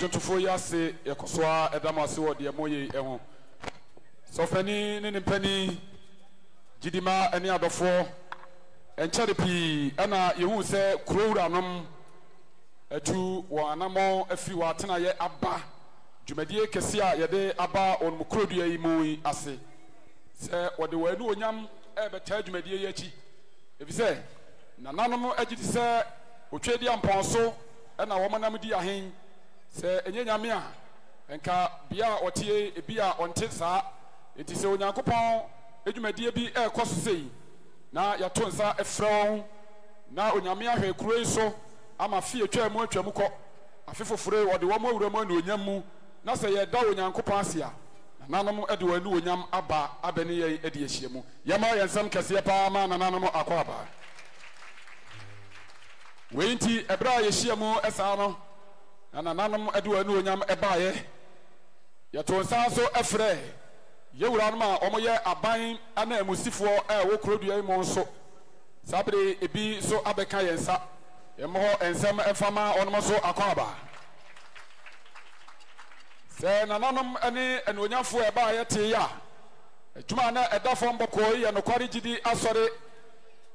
Jontofo yase yakoswa edamase wo de moye eho sofani ne nipani gidima ene adofo enchare pi ana yehu se kurowura nom atu wo anamo afiri wa tena ye aba dwumadie kese a yede aba on mukrodua yi mu ase se wode wanu onyam ebeta dwumadie ye achi efise nananom agiti se otwedi amponso ena wo manam di ahen se enye nyame a enka bia otie bia onte saa enti se onyankopon edwumadie bi ekoso sei na yato nsa efrɛw na onyame ahwe kuro yi so ama fie atwa mu kɔ afefofore wode wo mawura mu na onyam mu na se ye da onyankopon ase a nananom ede wanu onyam aba abene ye ede ahyia mu yama yensam kase pa ma nananom akɔ aba wenti ebra ye hyia mu esa no nananom ede wanu onyam ebaaye yato nsa so efrɛ yewura no ma omoye aban ana emusifo wo krodua yi mo nso sabre ebi so abeka yensa yemho ensem efama onom so akɔaba se nananom ene enonyafo eba yete ya adwuma na edafo mbokɔ ye nokware gidi asɔre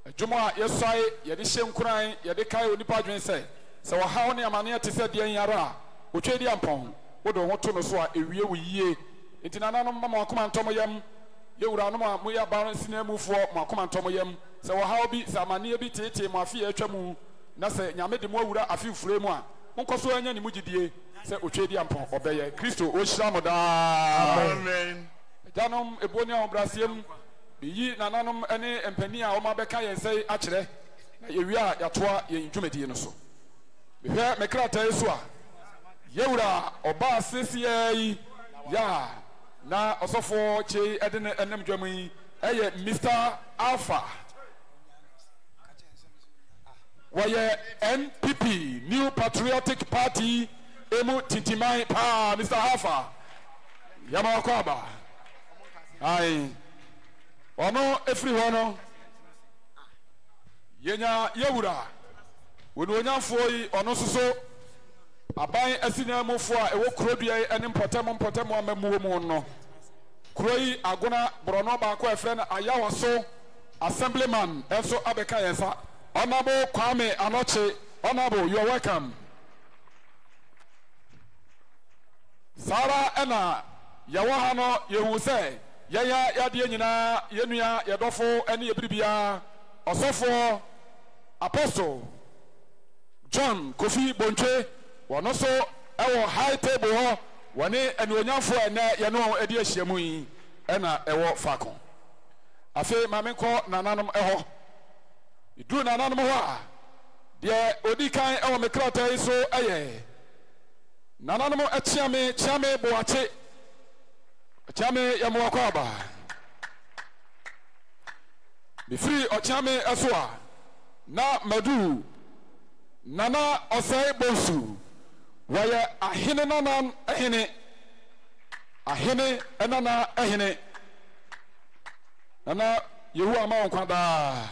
adwuma yesai yede hyenkuran yede kai onipa adwen se wo hawo ne amane te se de yara otwedi ampon wodo ho to no so a ewie wo yie enti nananom ma akoma ntomo yam yewura no ma moya baran sinamufo ma akoma ntomo yam se wo hawo bi se amane bi tete mo afi atwa mu na se nyame de mo awura afi fure mu a monkoso anya ni mugidie se otwedi ampon obeye Kristo o hyira mo da amen janom eboni a obrasiem biyi nananom ene empani a o ma beka yense akyere na yewi a yatoa yen dwumadie no so behwe mekrata yesu a yewura oba sesia yi ya na osofo che edene enem dwamu yi eye Mr. Alpha waye NPP New Patriotic Party emu titimai pa Mr. Alpha yama kwaba Aye. Ono efri hono. Yenya yewura. Wonu onyafo yi ono soso. Aban asina mofo a ewo kurodua ene mpotemo amamuo mu no. Kuroi agona brono ba ko efre na ayawaso assemblyman enso abeka yensa. Honorable Kwame Anoche. Honorable, you are welcome. Sara ena yawa no yehu se yaya yade nyina yenua yedofo ene yebribia osofo apostle John Kofi Bonche wono so ewo high table ho woni enuonyamfo ene ye no edi ahyiamu yi ena ewo fakon afi mamenko nananom eho idu nananom ho a de odi kan ewo mekrata yi so eye nananom achiame chiame boache chiame yamwako aba be free ochiame aswa na madu nana osai bonsu waya ahene nanan ahene enana ahene nana yehu ama onkwada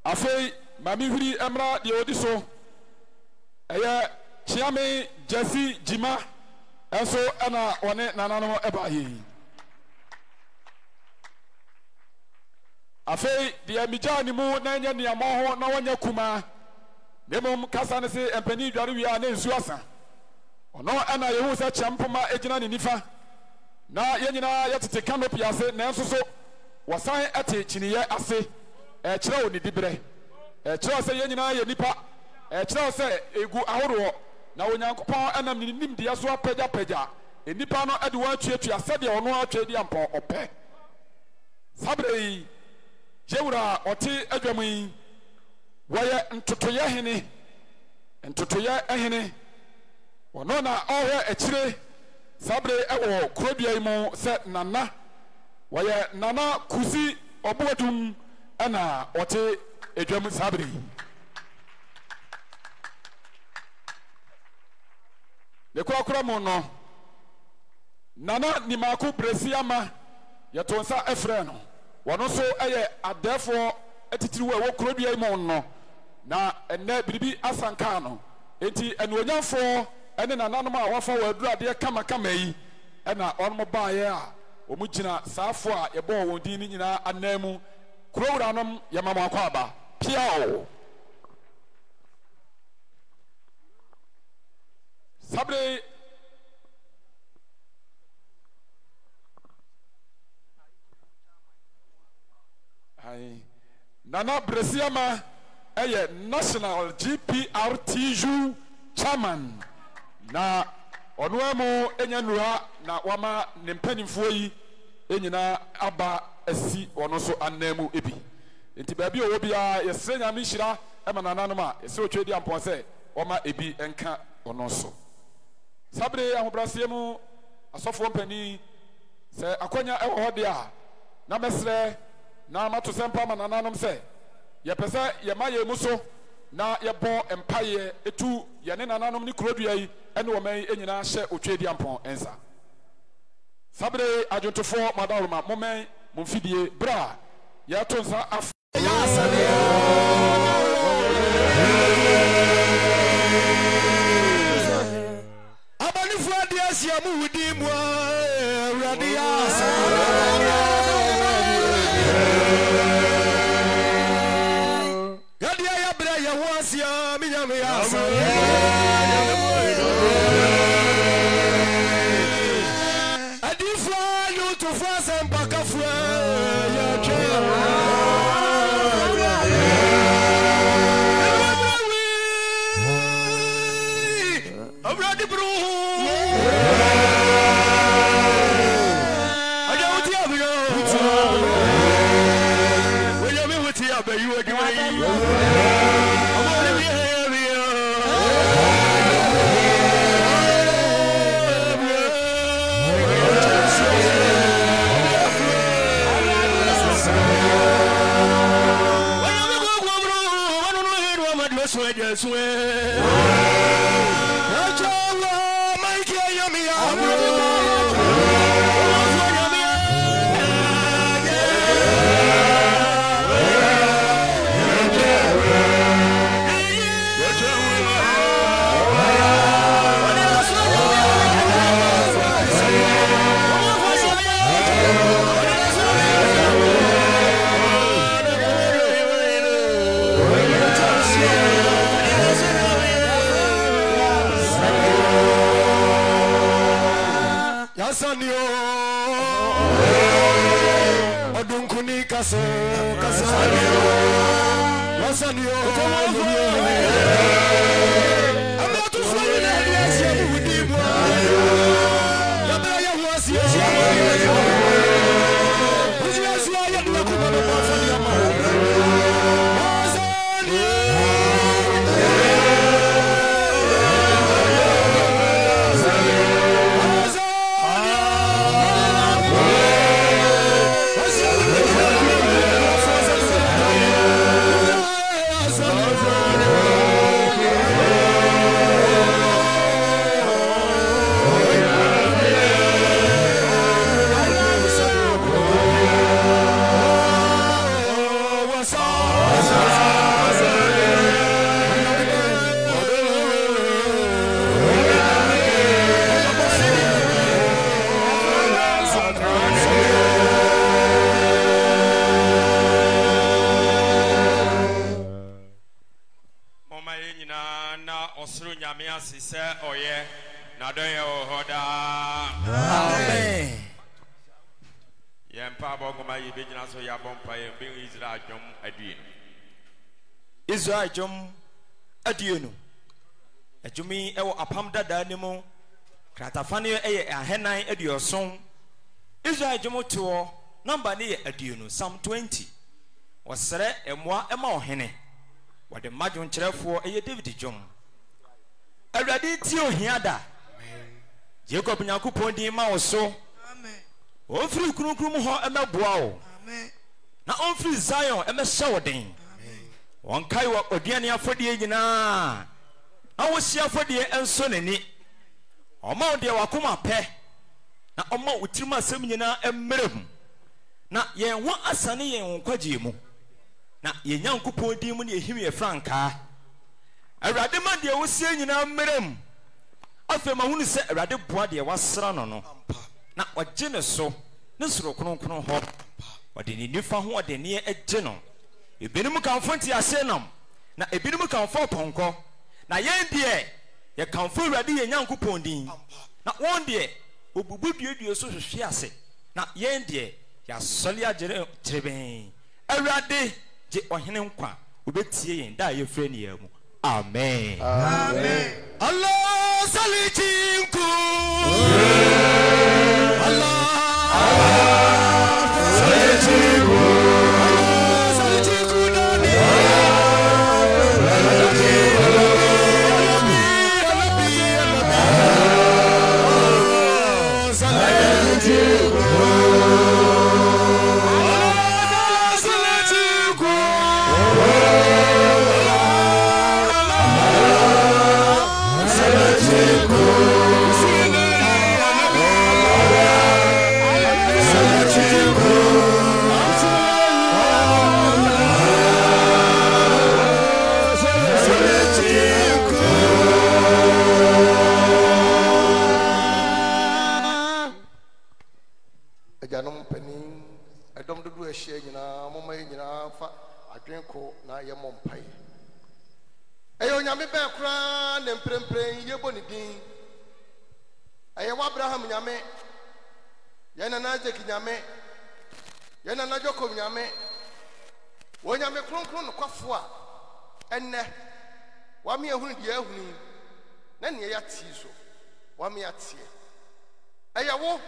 afei mami huri emra de odi so eye chiame Jesse Jima enso ana one nanano eba yi afei de amija ni mu na nya niamo ho na wonya kuma nemom kasa ne se empani dware wi a na nsu asa ono ana yehu se champoma ejina ni nifa na yenyina yetete canopy ase na enso so wasan ate chiniye ase kire oni dibre kire se yenyina ye nipa kire se egu ahoro na onyankopon anam ni nim de yaso apagya enipa no ade wa tuatua sede ono atwa di ampon ope sabrei jewura oti adwamu waye ntotoye ehene ono na ohwe akire sabre ewo kurobia yi mu se nana waye nana kusi obodum ana oti adwamu sabrei le kwa mo no nana ni maku bresiama yetonsa efre no wono so eye adefo etitiri wo kurodua mu no na enne biribi asanka no enti enuonyamfo ene nananom a wafa wadurade kama yi ena onmo baaye a omugina saafo a yebo won din ni nyina anamu kurowuranom yamama akwa aba piao sabre ai nana bresiama eye national GPRTU chairman na onoamo enyanura na wama ne mpanimfo yi enyina aba asi ono so anamu ebi enti baabi owo bia yesre nyame hira ema nananom a yesre otwedi ampon se wama ebi enka ono so sabre ahobrasie mu asofo mpani se akonya ewo hode a na mesre na mato sempa manananom se ye pese ye maye muso na ye bo empaye etu ye ne nananom ni kurodua yi ene wo man enyina hye otwedi ampon ensa sabre ajuntofo madaluma momen mumfidie bra ye to nsa af Siamu wudi mwa radia gadia ya bra ya wasia minyame ya sa adifwa yo to fasa mpaka fwa ya che Abradi bro Israel jom adienu ajumi ewo apam dada nimu kratafane eye ahenan adioson Israel jom to number ne adienu Psalm 20 wasere emwa ema ohene wade madwon kyerefo eye David jom awrade ti ohiada Jacob nyakopon din ma wo so amen ofri kunukrum ho emeboa wo amen na onfri Zion emehye wo den One Kaiwa Odiania Fodie Gina. I was here for the Ensonini. Omo de Wakuma pe. Na Omo Utima Semina and Mirum. Na ye one asani and Kwajimu. Na ye young couple demon ye him franca. A radiman dear was saying in Mirum. After Mahuni said a radi body was Sranono. Na what genus so. Nusro Kron Hop. What did you find what they near a genome? Ebinimu kanfonti asenam na ebinimu kanfo ponko na yen de ye kanfo urade ye nyankopon din na won de obubu duedue so hwehwe ase na yen de ya sole agere treben urade je ohene nkwa obetie yen da ye frɛ ne yamu amen amen Allah salijinku Allah salijinku na ye mompai eyo nyame be kra ne mprempren ye boni din eye wa Abraham nyame ye na Isaac nyame ye na Jacob nyame wo nyame kronkron no kwafo a enne wa me ehunu de ehunu na ne ya ti so wa me atie eye wo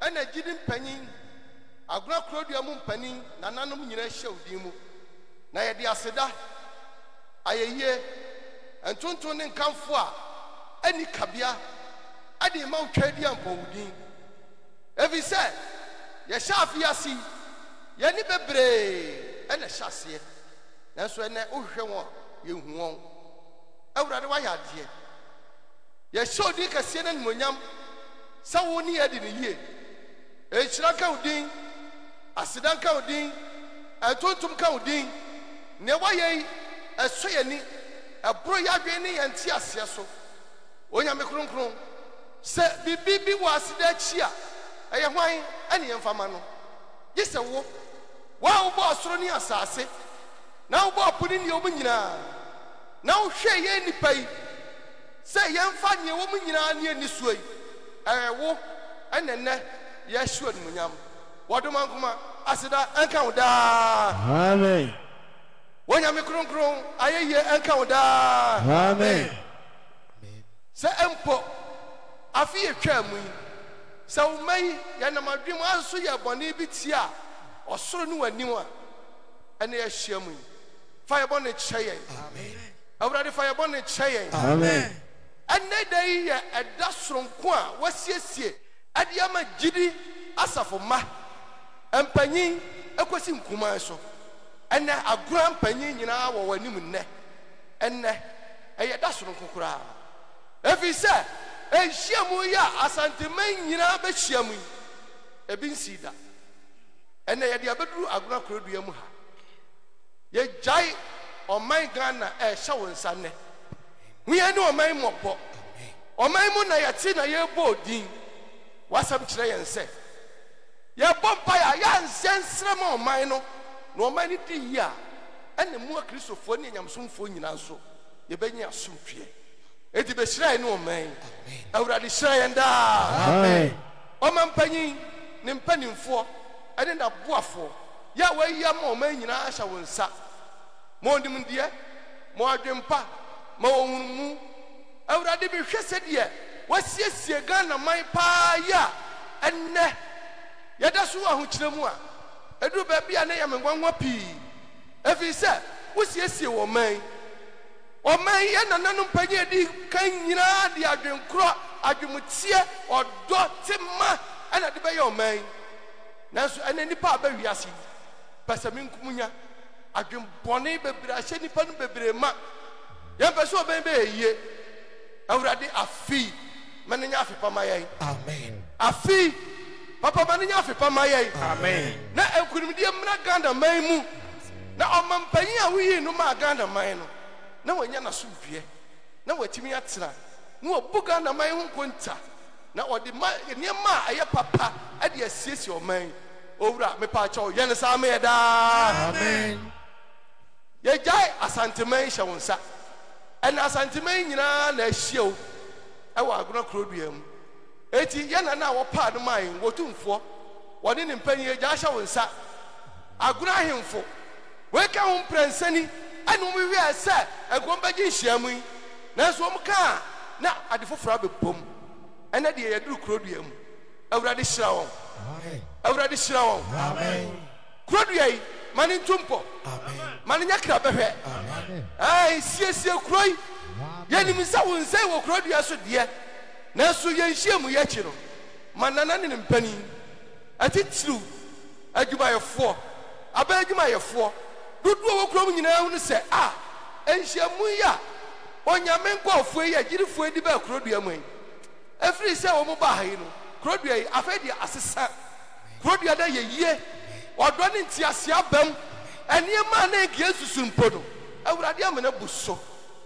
ena gidi mpanyin agura krodua mu mpanyin na nanom nyina hye odin mu na ye de aseda ayeye entonton ne nkamfo a ani kabia ade ma utwadi ampowudin evi se ye shafi asi ye ni bebre ene hyase nanso ene ohwe won ye hu won awurade wa ya de ye shodi kase na nmonyam sa woni ye de ne yie echira ka udin aseda ka udin entonton ka udin ne wa ye esoyeni abro yadwe ne yenti ase so onyame kronkron se bibi wa asida chi a eye hwan ene yemfama no gise wo wa wo asoro ni asase na wo apuni ni omu nyina na wo hwe ye nipa yi se yemfa ne wo mu nyina ne ani suoi wo enenne ye hwe nmunyam wadoma nkoma aseda enka wo daa amen wonyame kronkron ayeye enka wo daa amen se empo afi etwa mu se wo mai ya na madwem aso ye bone bi tia osoro no wanim a ene ya hia mu fa ye bone kyeye amen awurade fa ye bone kyeye amen ene dai ye eda soronko a wasiesie ade ama gidi asafo ma empanyin ekosi nkuman so ene agura mpanyin nyina wo wanim nne ene eye da soronko kura efi se ehia mu ya asanteman nyina be hia mu ebi nsida ene ye de abeduru agura korodua mu ha ye jai oman Ghana hye wo nsa ne huye ne oman mobo oman mu na ye ti na ye bo din wasam kire ye nse ye bompa ya nsensrem oman no na oman ni di ya ene mu akristofo ne nyamsomfo nyina so ye benya asomtwe eti be hira ne oman awurade hira ye nda amen oman panyin ne mpanimfo ene na boafo ya wayia ma oman nyina hye wo nsa mo ndimdie mo adwempa mo onmu awurade bi hwese de wasiesie Ghana man pa ya enne yeda so ahokyeremu a edu ba bia na yamengwanwa pi efi se wosiesie wo man ye nananum panye di kan nyina de adwenkro adwemtie odo tema ana de be yo man nanso ene nipa ba wiase pasaminkunya adwem bone bebre ahye nipa no bebre ma yempeso oben be yie awurade afi manenya afepa mayen amen afi papa manenya afepa mayen amen na enkunimdie mra Ghana man mu na omampanyin a wuyi no ma Ghana man no na wanya na sumdue na watimi atena na obu Ghana man ho konta na odi ma niema aye papa ade asiesie oman owura me pa chawo yene sa me da amen ye jai asanteman hye wo nsa ena asanteman nyina na ahiew ewa agona krodua mu eti ye na wo pa no man wotumfo woni ne mpanyi ye ja hye wo nsa agona ahemfo we ka ho prensani ene wo wi se egomba gi hyiamu nanso wo ka na adefofra bepom ene de ye duru krodua mu awurade hyira won amen awurade hyira won amen krodua yi mani ntumpo amen mani nyakra behwe amen ai siesie kroi yani misa wonsai wo krodua so de nanso ye hyiamu ye chi no manana ne mpani atitiru adwumayefo aba adwumayefo dudu wo krom nyina hu se a enhyiamu ya onyame nkofo yi agirifo edi ba krodua mu efiri se wo mo ba ha yi no krodua yi afedi asesa krodua da ye yie odo ne ntiase abam eniema na egie susunpo no awurade amena buso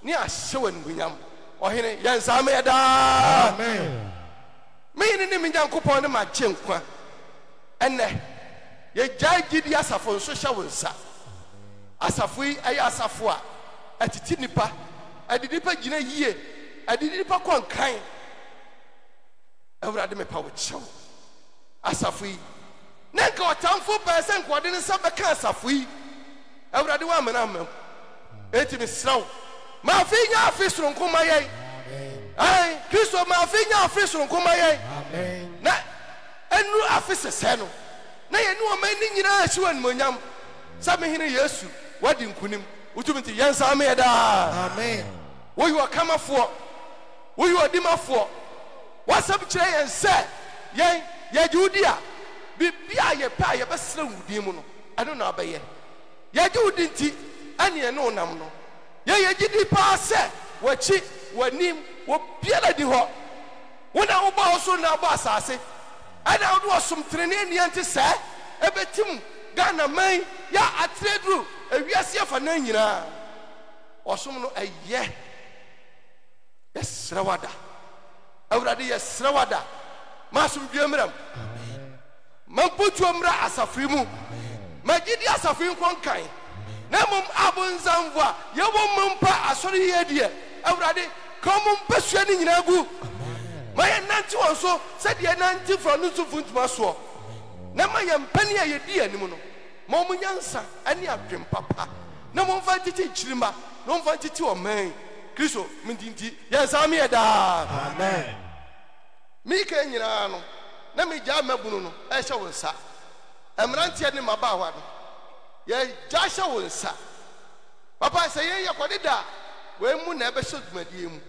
ni ahye wanbunyam ohene yensa me da amen me ni me nyankopon ne ma gyenkwa enne ye jai gidi asafo nso hye wonsa asafo yi ayi asafo a atiti nipa adidi gina yie adidi nipa kwankan awurade me pa wo kyew asafo yi nenka otamfo person kwode ne sa beka asafo yi awurade wa amena amam eti me sraw ma fi nya afi soronko mayen ai Kristo ma fi nya afi soronko mayen amen na enu afi sese no na ye nu o man ni nyina ahyi wan monyam sa me hene Yesu wadi nkunim utumiti yensa me da amen wo yi okamafo wo yi odimafo wasab kire yense ye Judia bibia ye pa ye besra wudi mu no eno na abaye ye judi nti ane eno nam no ye gidi pa se wachi wanim wo biala di ho wona wo ba so na ba asase ana wo osum trene ania nti se ebetim Ghana man ya atredru ewiase afa na nyina osum no eye esrawada awurade yesrawada masum biemram mamputu omra asafri mu magidi asafri konkan na mum abunzamva yewo mumpa asori yedie awurade komum pesua ni nyina gu maye nanti wonso se de nanti from no to funtuma so na ma yɛ mpani a yɛdi anim no ma ɔmo nyansa ɛne adwem papa na mo mfa tete kyirima na mfa tete ɔman Kristo mintinti yɛnsa me yɛ daa Amen. Mika nyinaa no na me gya mabunu no ɛhyɛ wo nsa ɛmranteɛ ne mabaawa no yɛ gya hyɛ wo nsa papa sɛ yɛyɛ kɔde da wei mu na ɛbɛhyɛ dwumadie mu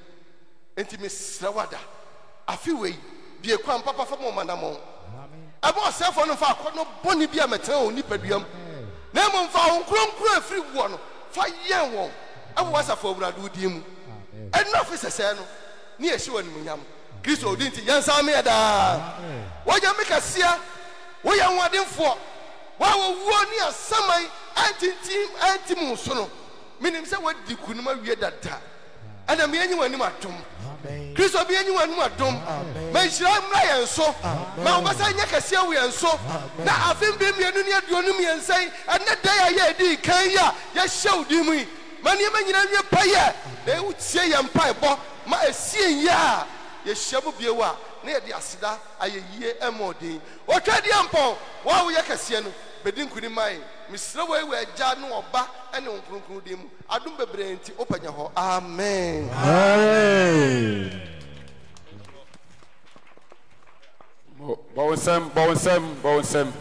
enti mesrɛ wada afi wei bie kwan papa fa mo manamɔ ɛbɔ ɔsɛfo no fa akɔ no bɔne bi a mɛtena wo nipaduam na mmom fa wo nkronkro afiri woɔ no fa yɛn wɔn ɛwɔ wasafo awurade wodie mu ɛno afi sɛsɛɛ no ne yɛhyɛ wɔ animuonyam Kristo odi nti yɛnsa me daa wɔgya me kɛseɛ woyɛ nwadenfoɔ wa wɔwuo ne asaman antim so no menim sɛ wadi kunom awie dada ɛna meɛnyi w'anim adom Kristo biɛnyi w'anim adom ma nhyira mmra yɛn so ma wobɛsa nyɛ kɛseɛ wo yɛn so na afem bi mmienu ne aduonum yɛnsɛn ɛnɛ da yɛ yɛ adi kan yi a yɛhyɛ wo din mu yi ma nneɛma nyina nwie payɛ na wotie yɛn mpaebɔ ma ɛsie yɛ a yɛhyɛ mu bie wa na yɛde aseda ayɛ yie ɛma ɔden ɔtwa deɛ mpɔn wa woyɛ kɛseɛ no bɛdi nkuni mae mesrɛ wɔ ewu agya ne ɔba ɛne wo nkronkron din mu adom bebree nti wopanya hɔ amen bɔwonsɛm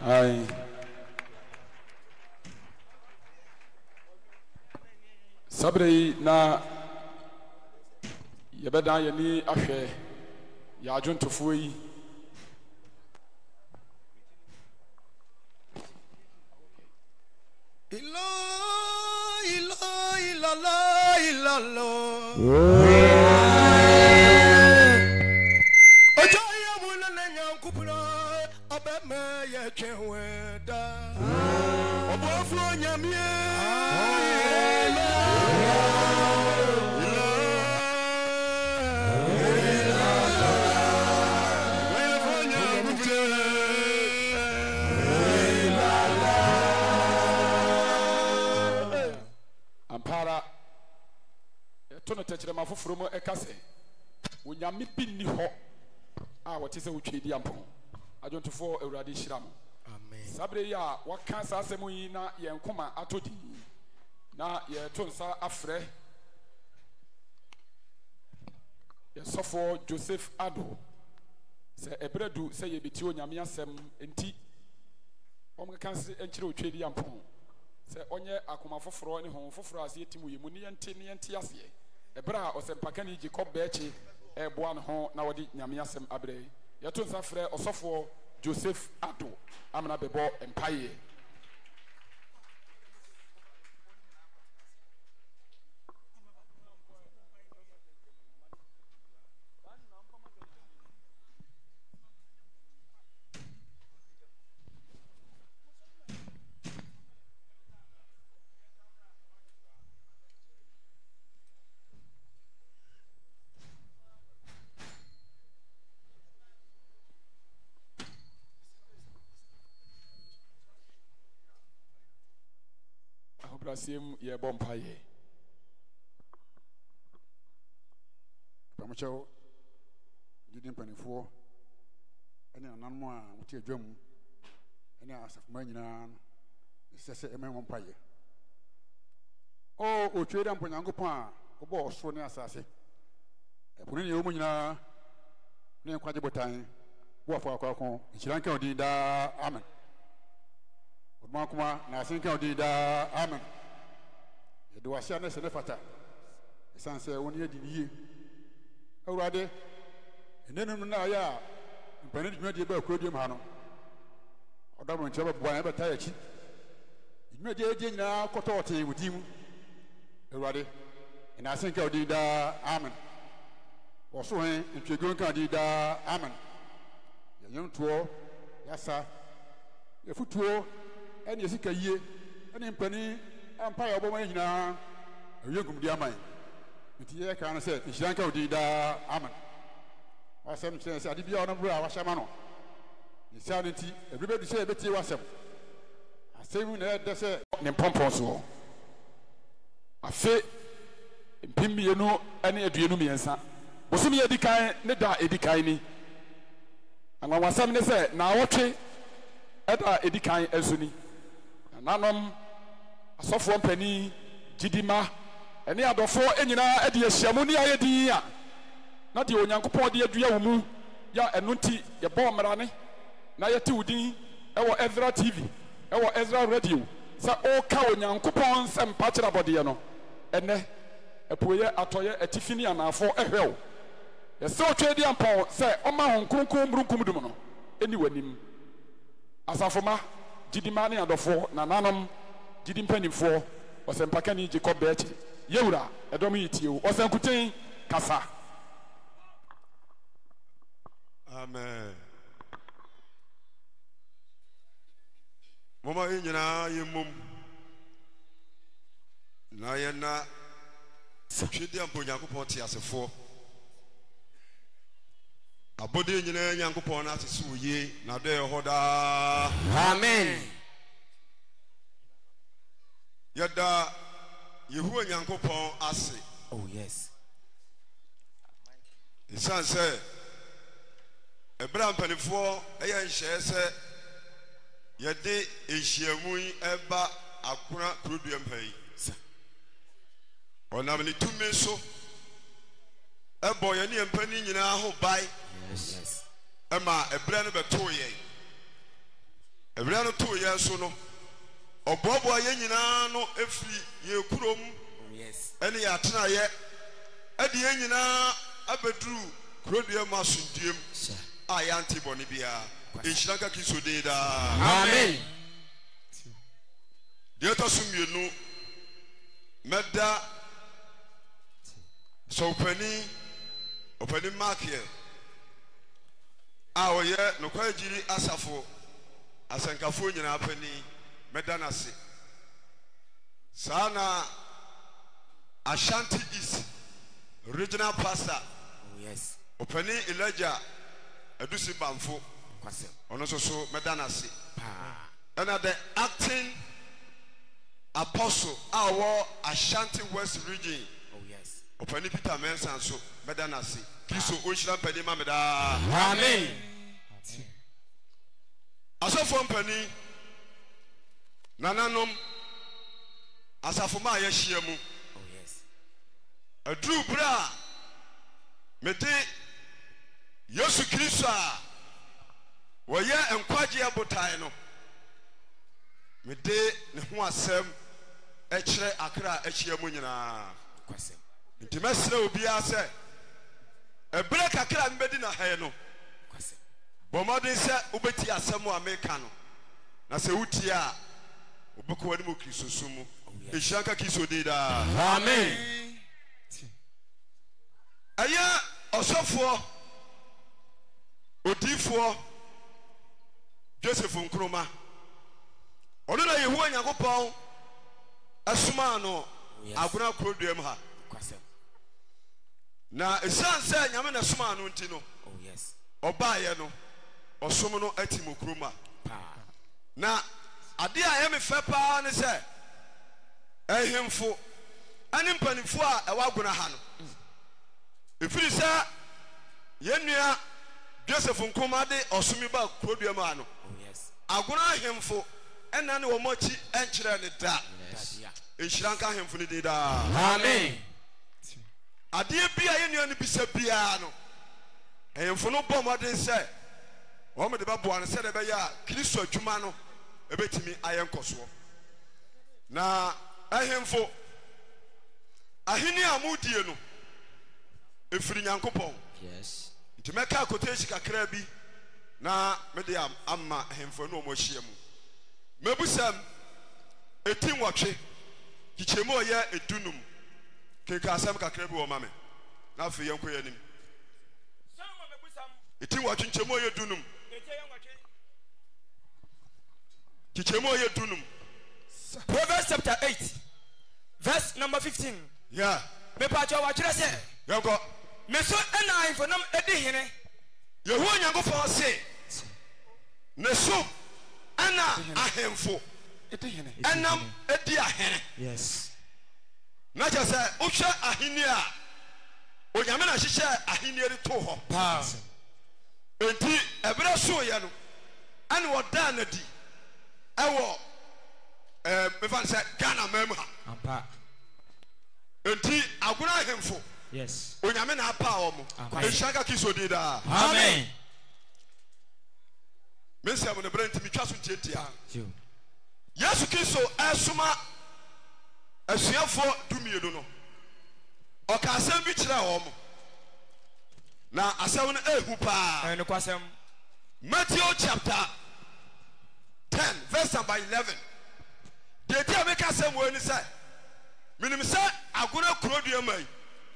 ai sabere yi na yɛbɛdan yɛni ahwɛ yɛ adwontofoɔ yi no tɛkyerɛma foforɔ mu ɛka sɛ wonyame bi nni hɔ a wɔte sɛ wotwa di ampɔn adwontofoɔ awurade hyira mo saa bere yi a wɔka saa asɛm yi na yɛn koma atɔ din na yɛto nsa afrɛ yɛsɔfoɔ Joseph Ado sɛ ɛberɛ du sɛ yɛbɛtie onyame asɛm enti ɔmkeka nkyerɛ wotwa di ampɔn sɛ ɔnyɛ akoma foforɔ ne honhom foforɔ ase yɛtim yɛ mu ne yɛnte aseɛ ɛberɛ a ɔsɛmpakani Jacob Bɛɛkye ɛboa ne ho na wɔde nyame asɛm abrɛ yɛto nsa frɛ ɔsɔfoɔ Joseph Ado amena bɛbɔ mpaeɛ Brasiem ye bompaye pamocho didin panifo ene ananmo a wote adwam ene asafuma nyina sese emem bompaye o otwe da mponyankopon a obo oso ne asase epunu ne omu nyina ne kwaje botan bo afọ akwakọ nchiranka odin da amen kuma na asinka odin da amen yɛde wahyɛ ne sɛ ne fata ɛsiane sɛ wo ne yɛdi ne yie awurade ɛnenum no ayɛ a mpani de dwumadie bɛɛ kurodiem ha no ɔda mo nkyerɛ bɛboa yɛbɛta yɛ akyi dwumadie ɛdie nyinaa kɔtɔ ɔtee wo din mu awurade ɛna asinka odin da amen wɔso he ntwɛguo nka odin da amen yɛnyɛmtoɔ yɛasa yɛfotuo ɛne yɛsika yie ɛne mpani ampa ya oboma nyina awie gumdi aman nti ye ka na sɛ nhyiranka odin da amen wasɛm kyerɛ sɛ ade bia ɔno bro a wahyɛma no nsia no nti ɛbɛbɛ du sɛ ɛbɛtie wasɛm asɛm na ɛdɛ sɛ ne mpɔmpɔn so afe mpimmienu ne aduonu mmiɛnsa bosom yɛ di kan ne da edi kan ni anwanwasɛm ne sɛ na awɔtwe ɛda edi kan ɛso ni nanom asɔfoɔ mpanin gyidima ɛne adɔfoɔ nyinaa ɛde ahyiamu ne ayɛ din a na deɛ onyankopɔn de adua wo mu ya ɛno nti yɛbɔ mmarane na yɛte wo din ɛwɔ Ezra TV ɛwɔ Ezra Radio sɛ ɔka onyankopɔn nsɛm pa kyerɛ abɔdeɛ no ɛnɛ ɛpueyɛ atɔyɛ atifi ne anaafo ɛhwɛ wo yɛsɛ ɔtwa di ampɔn sɛ ɔma ho nkronkron mmurukum dum no ɛni w'anim asafoma gyidima ne adɔfoɔ nananom gyidi mpanimfoɔ ɔsɛmpakani Jacob Bɛɛkyi yɛwura ɛdɔm yi tie wo ɔsɛnkuten kasa. Amen. Mama nyina yemum na yena twedi ampo Nyankopɔn te asefo abode nyina Nyankopɔn na asese woye na de hoda. Amen. Yada Yehu Nyankopɔn ase. Oh yes. Isan say Ebra mpanifo ɛyɛ nhyɛ sɛ yɛde ehyiamu yi ɛba akora produce mpai ɔnam ne tumi so ɛbɔ yɛ ne mpani nyinaa ho bai Yes. ɛma ebra no bɛtoo yɛ ebra no too yɛ so no ɔbɔbɔ yɛ nyinaa no efiri yɛ kurom Yes. ɛne yɛ atena yɛ ɛde yɛ nyinaa abɛduru produce ma asundiem I antibody bia inshranka kisode da. Amen. Dieta sumienu meda so openi mark here awoye no kwajiri asafo asankafo nyina apani meda nase sana Ashanti East regional pastor. Oh yes. Openi Elijah Edusi Bamfo ono so medanase and the acting apostle our Ashanti West region. Oh yes. Opani Peter Mensan so medanase Kristo onhira padi ma meda. Amen. Asafo mpani nananom asafo ma yɛhyia mu. Oh yes. Adru bra mede Yesu Kristo a wɔyɛ nkwagye abotae no mede ne ho asɛm ɛkyerɛ akra ahyia mu nyinaa nti mɛsrɛ obiara sɛ ɛberɛ kakra mbɛdi na ha no bɔ mmɔden sɛ wobɛti asɛm a meka no na sɛ wotie a wobɛkɔ w'anim wɔ Kristo so mu ɛhyira nka Kristo din daa. Amen. ɛyɛ ɔsɔfoɔ odifoɔ Joseph Nkrumah ono na Yehowa Nyankopɔn asoma no agona kuroduam ha na esan sɛ nyame na asoma no nti no ɔbaaye no ɔsom no atimo Nkrumah na ade a yɛme fɛ paa ne sɛ ɛhemfo ane mpanimfo a ɛwɔ agona ha no ɛfiri sɛ yɛnnua Joseph Nkrumah de ɔsomi ba kuroduam ha no agona ahemfo ɛna ne wɔn akyi ɛnkyerɛ ne da nhyira nka ahemfo ne din daa. Amen. Adeɛ bi a yɛnnua no bisa biara no ahemfo no bɔ mmɔden sɛ wɔn de bɛboa no sɛdeɛ ɛbɛyɛ a Kristo adwuma no ɛbɛtumi ayɛ nkɔsoɔ na ahemfo ahene a modie no ɛfiri Nyankopɔn nti mɛka akotehyia kakra bi na mede ama ahemfo no ɔmo ahyia mu mebusam etin wɔtwe kikyemu ɔyɛ edunum kenka asɛm kakra bi wɔ ma me na afei yɛnkɔ yɛ anim etin wɔtwe nkyemu ɔyɛ dunum kikyemu ɔyɛ dunum Proverbs chapter 8 verse number 15. Yeah. Me pa cho wa kyerɛ sɛ yɛnkɔ me so ɛna ahemfonam edi hene. Yehowa Nyankopɔn se ne so ana ahemfo ɛnam edi ahene. Yes. Na kyerɛ sɛ wohwɛ ahene a onyame na hyehyɛ ahene de to hɔ. Enti ɛberɛ so yɛ no ɛne wɔdaa na di ɛwɔ mefa sɛ Ghana mɛmu ha ampa enti agona ahemfo yes onyame na apa wɔn ehyaka kiso di da amen mensa mo ne brɛ ntimi twa so tietia yo Yesu Kristo asoma asuafo dumienu no ɔka asɛm bi kyerɛ wɔn na asɛm no ehu paa ɛno kwasɛm Matthew chapter 10 verse number 11 de dia me ka asɛm wɔ ni sɛ minim sɛ agona kurodua mai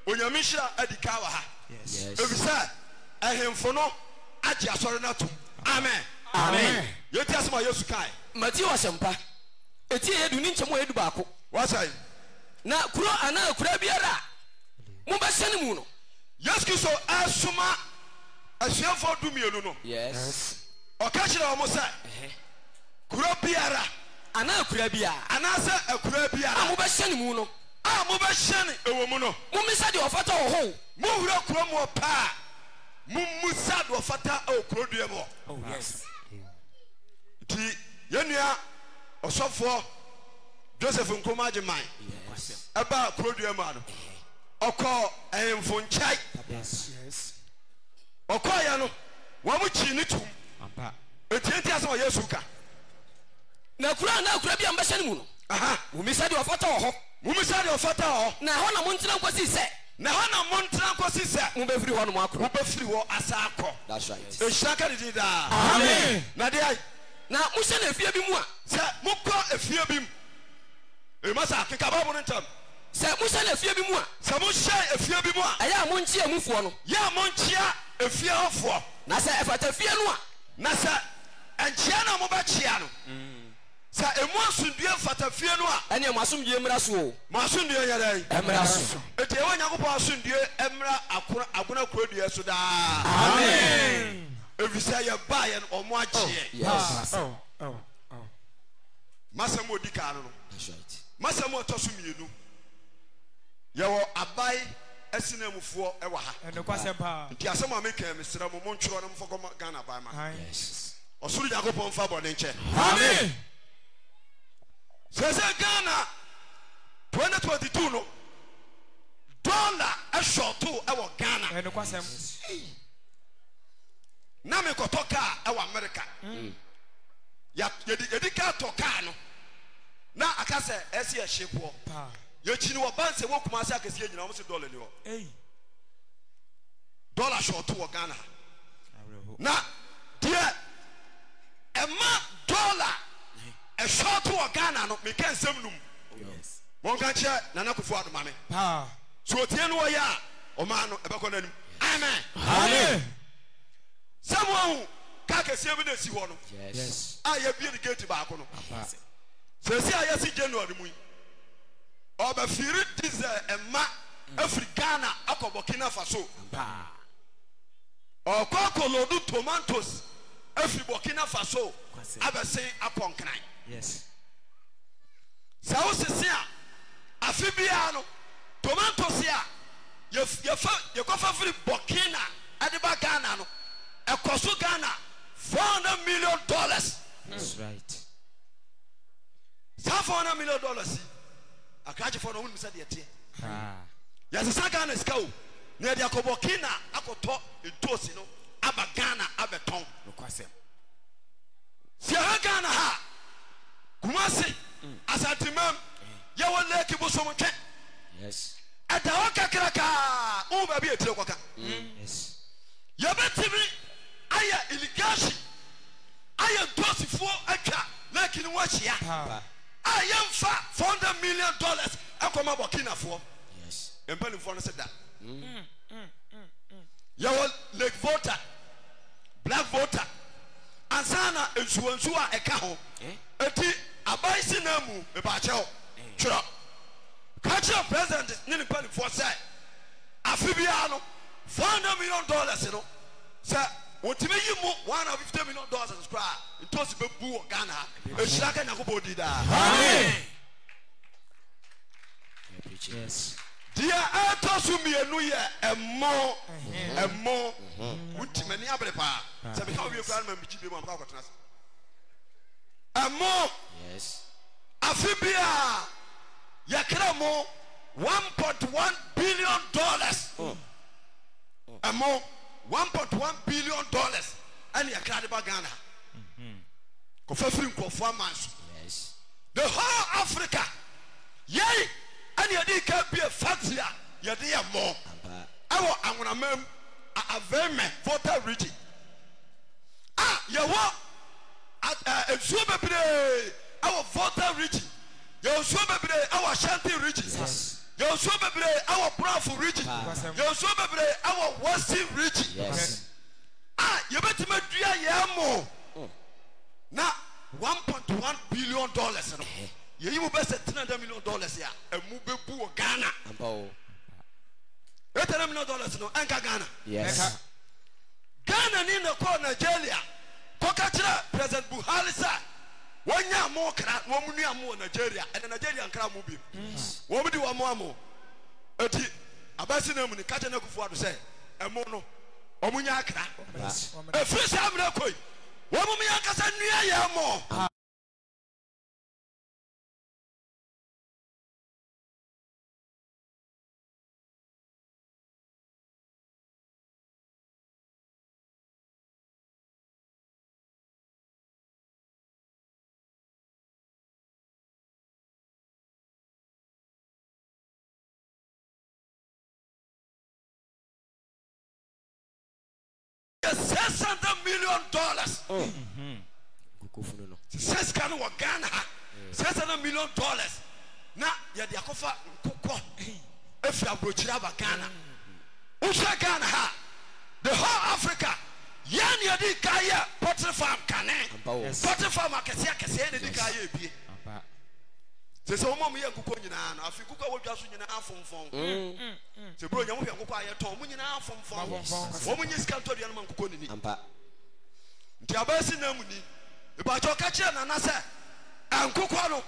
onyame hyira adika wa ha yes ebi sɛ ahemfo no agye asɔre no atom amen amen yɛti asɛm a Yesu kae Mati wasempa. Eti edu ni nchemu edu baako. wasai Na kuro ana kura biara. Mo ba hyɛ ne mu no. Yesu Kristo asoma asuafo dumienu no Yes. ɔka kyerɛ wɔn sɛ kuro biara Ana kura biara. anaasɛ akura biara Mo ba hyɛ ne mu no. a mobɛhyɛ ne ɛwɔ mu no Mo misa de ofata wo ho. mowura kuro mu wɔ paa mummusa de ɔfata ɛwɔ kurodua mu hɔ Oh yes. nti yɛnua ɔsɔfoɔ Joseph Nkrumah Agyeman Yes. ɛba kurodua mu ano ɔkɔ ahemfo nkyɛe yes ɔkɔɔyɛ no wɔn mo kyi ne tum ampa etienti asɛm a Yesu ka Na kura ana kura biara mo ba hyɛ ne mu no. aha Mo misa de ofata wo ho. mummisa de ɔfata hɔ Na ho na mo ntena nkosi sɛ. na hɔ na montena nkɔsi sɛ Mo be firi ho no mo akoro. wobɛfiri hɔ asa akɔ That's right. ehyira ka didi daa amen na de ayi Na mo hyɛ na efie bi mu a. sɛ mokɔ efie bi mu ema sɛ akeka baabu no ntam Sɛ mo hyɛ na efie bi mu a. sɛ mohyɛ efie bi mu a Ɛyɛ a mo nkyia mufoɔ no. yɛ a monkyea efie hɔfoɔ Na sɛ ɛfata fie no a. na sɛ nkyea na mobɛkyea no sɛ emu asomdue mfata fie no a Ɛne mo asomdue mmra so o. mo asomdue yɛ dɛn Mmra so. eti ɛwɔ Nyankopɔn asomdue mmra agona kurodua so daa amen efisɛ yɛbaa yɛ no ɔmo agyeɛ Yes. masɛm a odi kaa no no That's right. masɛm a ɔtɔ so mmienu yɛwɔ abae asinamufoɔ ɛwɔ ha ɛno kwasɛm pa nti asɛm a meka mesrɛ mo montwerɛ no mfɔ kɔma Ghana abae ma Yes. ɔsoro Nyankopɔn mfa bɔne nkyɛ amen sɛ sɛ Ghana 2022 no dollar ɛhyɔto ɛwɔ Ghana ɛno kwasɛm na mekɔtɔ kaa ɛwɔ America yɛdi kaa tɔ kaa no na aka sɛ ɛsi ɛhyepoɔ pa yɛkyi ni wɔ banse wɔ Kumase akɛseɛ nyina wɔn sɛ dollar ni hɔ ei dollar hyɔto wɔ Ghana awerɛho na deɛ ɛma dollar ɛhyɔto wɔ Ghana no meka nsɛm num Yes. wɔnka kyerɛ Nana Akufo-Addo ma me pa so otie no wɔyɛ a ɔmaa no ɛbɛkɔ n'anim amen amen sɛ mo ahu kaa kɛseɛ bi na esi hɔ no Yes. a yɛbie ne gate baako no Yes. sɛsi a yɛsi January mu yi ɔbɛfiri diesel ɛma afiri Ghana akɔ Burkina Faso Pa. ɔkɔ akɔlɔdu tomatoes afiri Burkina Faso Kwase. abɛsen akɔ nkran yes sɛ wosese a afe biara no tomatoes a yɛkɔfa firi Burkina ɛde ba Ghana no ɛkɔ so Ghana $400 million that's right saa $400 million yi akragyefoɔ no wonim sɛ deɛ teɛ pa yɛsesa Ghana sika o na yɛde akɔ Burkina akɔtɔ ntosi no aba Ghana abɛtɔn No kwasem. sɛ yɛhwɛ Ghana ha Kumase Asantemam yɛwɔ Lake Bosom twɛ Yes. ɛda hɔ kakrakaa wo baabi yɛtire kɔka yes yɛbɛtumi ayɛ irrigation ayɛ ntosifoɔ atwa lake no ho ahyia pa a yɛmfa $400 million ɛkɔma Burkinafoɔ Yes. mpanimfoɔ no sɛ da yɛwɔ Lake Volta Black Volta ansa na nsuwansu a ɛka ho eti aban si na mu mebaakyɛw twerɛ ka kyerɛ president ne ne mpanimfoɔ sɛ afe biara no $400 million no sɛ wɔtumi yi mu $150 million koraa ntosi bɛbu wɔ Ghana ha ehyira ka Nyankopɔn di daa amen You're preaching. yes deɛ ɛtɔ so mmienu yɛ ɛmo wotimi ani abere paa sɛ meka wo wie koraa no ma megyi bi mu a meka wokɔtena se ɛmo Yes. afibia yakra mo $1.1 billion ɛmo $1.1 billion ɛne yakra de ba Ghana kofa firi nkɔfo amanso Yes. the whole Africa yei ɛne yɛde ka bie factory a yɛde yɛ mo Ampa. ɛwɔ anwonamam aveme voter region yɛwɔ nsuo bebree ɛwɔ voter region yɛwɔ nsuo bebree ɛwɔ Ashanti region yɛwɔ nsuo bebree ɛwɔ Brafo region yɛwɔ nsuo bebree ɛwɔ Western region Yes. yɛbɛtumi adua yɛn mo na $1.1 billion no yɛyi mu bɛsɛ $300 million a ɛmu bɛbu wɔ Ghana Ampa o. $800 million no ɛnka Ghana Yes. Ghana ni na kɔ Nigeria kɔka kyerɛ President Buhari sɛ wɔnya mo kra na wɔn nua mo wɔ Nigeria ɛna Nigeria nkra mo bi wɔn di wɔn mo amo eti abasi na mu ni kakyɛ na kufu ado sɛ ɛmo no wɔn nya akra efiri sɛ amina koi wɔn mo nya nkasa nua yɛ mo. $600 million. Says can wa Ghana. $600 million. Na yɛde akɔfa nkokɔ efi abrokyire aba Ghana. Usha Ghana ha. The whole Africa. Yan yɛde kaya poultry farm kane. Poultry farm akɛse ne de kaya ebie. Sɛ wɔn mo yɛ nkokɔ nyinaa no afi nkokɔ wɔ dwa so nyinaa fonfon. Sɛ bro nyamu hwɛ nkokɔ ayɛ tɔn mo nyinaa fonfon. Wɔn mo nyɛ sika ntɔ deɛ no ma nkokɔ ni ni. Nti abasi na mu ni. Ibacho ka kyerɛ nana sɛ nkokɔ no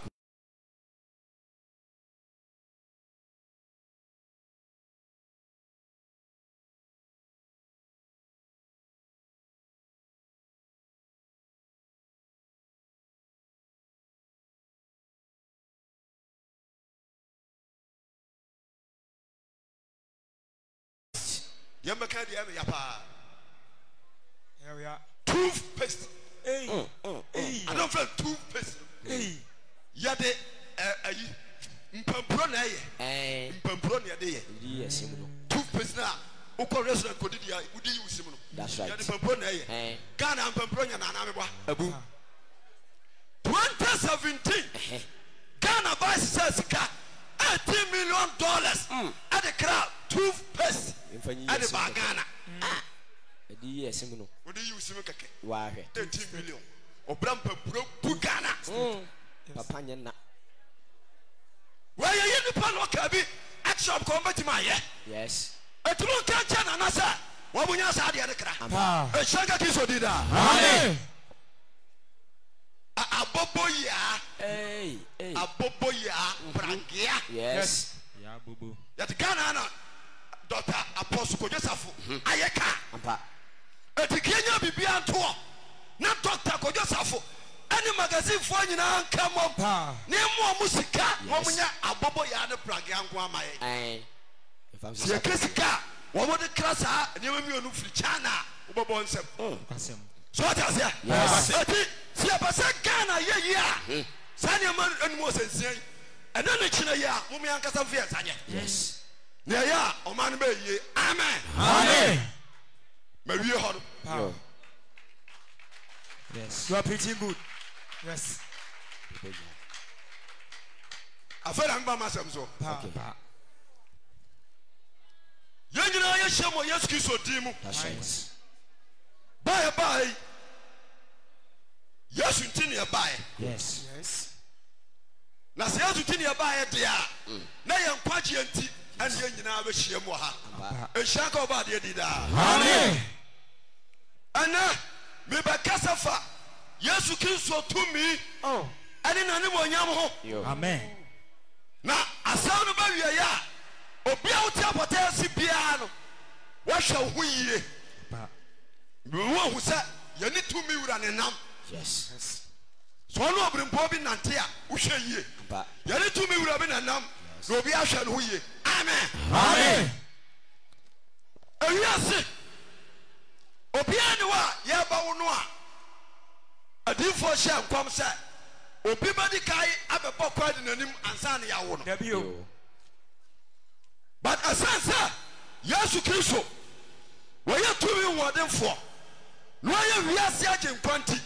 yɛmbɛka deɛ ɛmɛ yapa toothpaste I don't feel toothpaste yɛde ayi mpampuro na ɛyɛ mpampuro na yɛde yɛ toothpaste na wokɔ restaurant kɔdidi a wodi yi wusim no yɛde mpampuro na ɛyɛ Ghana mpampuro nya na anamebɔ abu 2017 Ghana buy sika $18 million at the crowd toothpaste at the bar Ghana. Yes, no. What do you see? Why? 18 million. Or Brampa broke Ghana. Papa, where you in the panel cabin? Action combat to my yes. A true catcher and answer. What when you saw the other crowd? A shaka kiss or did that? A boboya. Hey, a boboya. Brangia. Yes. Yeah, boo boo. That Ghana. Doctor Apostle Joseph Ayeka. Ampa. Eti Kenya bibia nto. Na Doctor Joseph any magazine for nyina nka mom. Ne mo musika, mo munya abobo ya ne prage anko amaye. Eh. Se kesika, wo mo de krasa ne ma mi onu firi China, wo bobo nsem. Asem. So what is here? Yes. Eti se abasa Ghana ye ya. Sanya man enmo sensen. Ena ne china ya, mo mi ankasa fi asanye. Yes. Yeah, o man be ye. Amen. Amen. Maybe you heard. Yes. You are preaching good. Yes. I feel I'm by myself so. Okay. You know, you share more yes, kiss or demo. That's right. Bye. Yes, you tin buy. Yes. Yes. Now, say, you tin buy it, dear. Now, you're quite empty. And you know, we share more. A shack of body did that. Amen. And now, maybe Casafa. Yes, you can so to me. Oh. And in animal yam. Amen. Now, I sound about you. Yeah. Obi out here, but I see piano. What shall we ye? We who said, you need to me with an enam. Yes. so no obrimpo bi nante a wohwe yie yare tumi wura bi nanam na obi ahwe no yie amen Amen. ewiase obi ani wa ye ba wo no a adinfo hye nkwam se obi badi kai abebo kwa di nanim ansa na ya wo no Dabio. but asansa Yesu Kristo wo ye tumi wodenfo no ye wiase agye nkwanti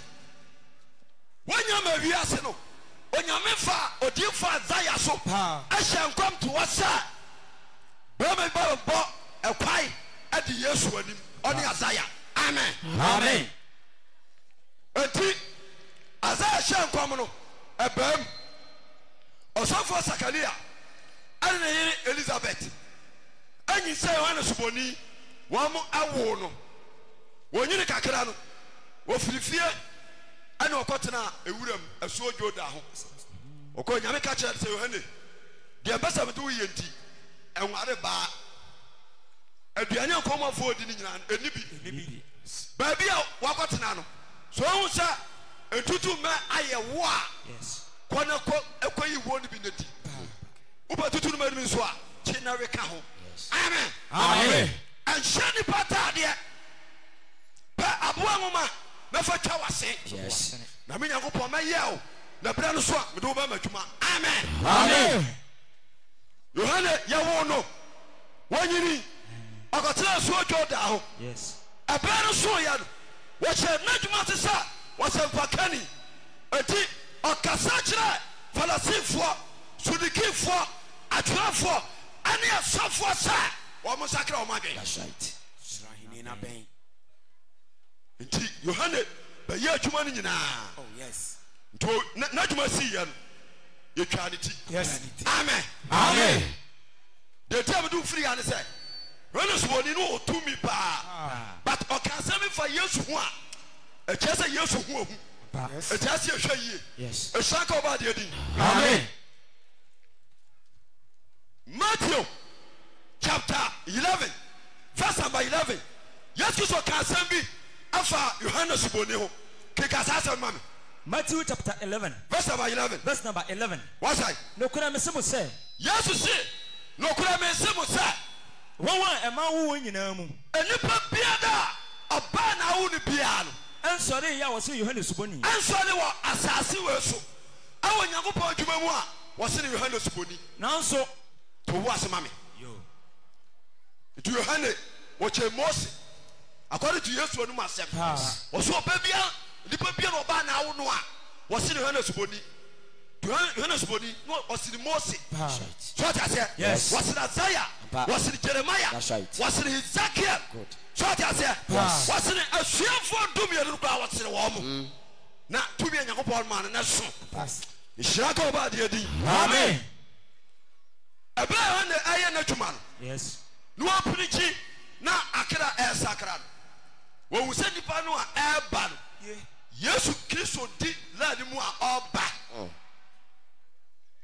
wonya ma wiase no onyame fa odinfo azaya so ahye nkwam to wasa bema ba bo ekwai adi Yesu anim oni azaya amen Amen. enti azaya hye nkwam no ebam osofo Sakaria ani na yere Elizabeth anyi se Yohane Suboni wamo awo no wonyini kakra no wofirifie ani okotena ewuram asuo joda ho okọ nyame ka kire se Yohane de basa mede wo yenti enware ba aduane nkomafo odi ni nyina enibi ba bia wakotena no so hu sa etutu ma aye wo a Yes. kwana ko ekoyi wo ni bi neti uba tutu no ma ni so a china reka ho amen Amen. and shani pata de pa aboa ngoma me fa twa wase Yes. na me nyankopon ma ye o na bra no so a me do ba madwuma amen Amen. Yohane ye wo no wanyini akotela so joda ho Yes. abra no so ya no wo che nadwuma se sa wo se mpakani eti okasa kire falasifo sudikifo atrafo ani asafo sa wo mo sakra o madwen That's right. Srahini na ben. nti Yohane ba ye adwuma no nyina Oh yes. to nadwuma si ya no ye twa ne ti Yes. amen Amen. the time do free and say when us woni no to me pa but okasa me fa Yesu ho a chese Yesu ho hu e chese ehwa yie Yes. e shaka oba de din Amen. Matthew chapter 11 verse number 11 Yesu so kasa bi afa Yohane Suboni ho ke kasa sa mama Matthew chapter 11 verse number 11 verse number 11. what's I No kura me semo say. Yesu se no kura me se mo sa Won ema wo nyina mu. enipa biada oba na wo ni bia no Ensori ya wo se Yohane Suboni. ansɔre wɔ asase wɔ so awɔ nyankopɔn adwuma mu a wɔse ne Yohane Suboni Nanso to wo asɛma me yo. nti Yohane wɔkyɛ Mose according to Yesu anum asɛm wɔso ɔba bia nipa bia na ɔba na awo no a wɔse ne Yohane Suboni Yohane Suboni no wɔse ne Mose so ɔte aseɛ Yes. wɔse ne Isaiah wɔse ne Jeremiah That's right. wɔse ne Ezekiel so ɔte aseɛ wɔse ne asuafoɔ dumienu koraa wɔse ne wɔn mo na tumi a nyankopɔn ma no na so nhyira ka ɔba adeɛ din Amen. ɛbɛɛ hɔ na ɛyɛ n'adwuma no Yes. na wɔapirikyi na akra ɛsakra no wɔhu sɛ nnipa no a ɛreba no Yesu Kristo di laade mu a ɔba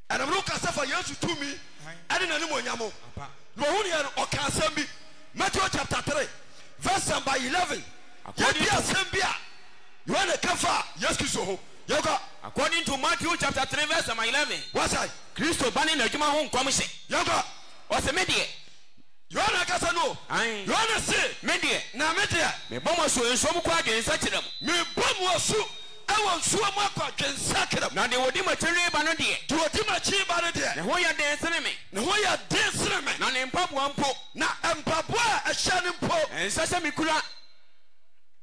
ɛnam no kasa fa Yesu tumi ɛne n'anim onyamo na ɔhu ne yɛ no ɔka asɛm bi Matthew chapter 3 verse number 11 yɛdi asɛm bi a Yohane ka fa Yesu Kristo ho yɛkɔ According to Matthew chapter 3 verse number 11. wasae Kristo bani na adwuma ho nkɔm hye. yɛkɔ Ɔsɛ me deɛ. Yohane kasa no Aye. Yohane se Me deɛ. na me deɛ Me bɔ mo so nsuom kɔ adwensa kyerɛ mo. mebɔ mu asu ɛwɔ nsuo mu akɔ adwensakra mu Na de wodi makyere ba no deɛ. nti wɔdi m'akyi ba no Ne deɛ ho yɛ den sene me. ne ho yɛ den sene me Na ne mpaboa mpo. na mpaboa a ɛhyɛ ne mpo Ɛnsɛ sɛ me kura.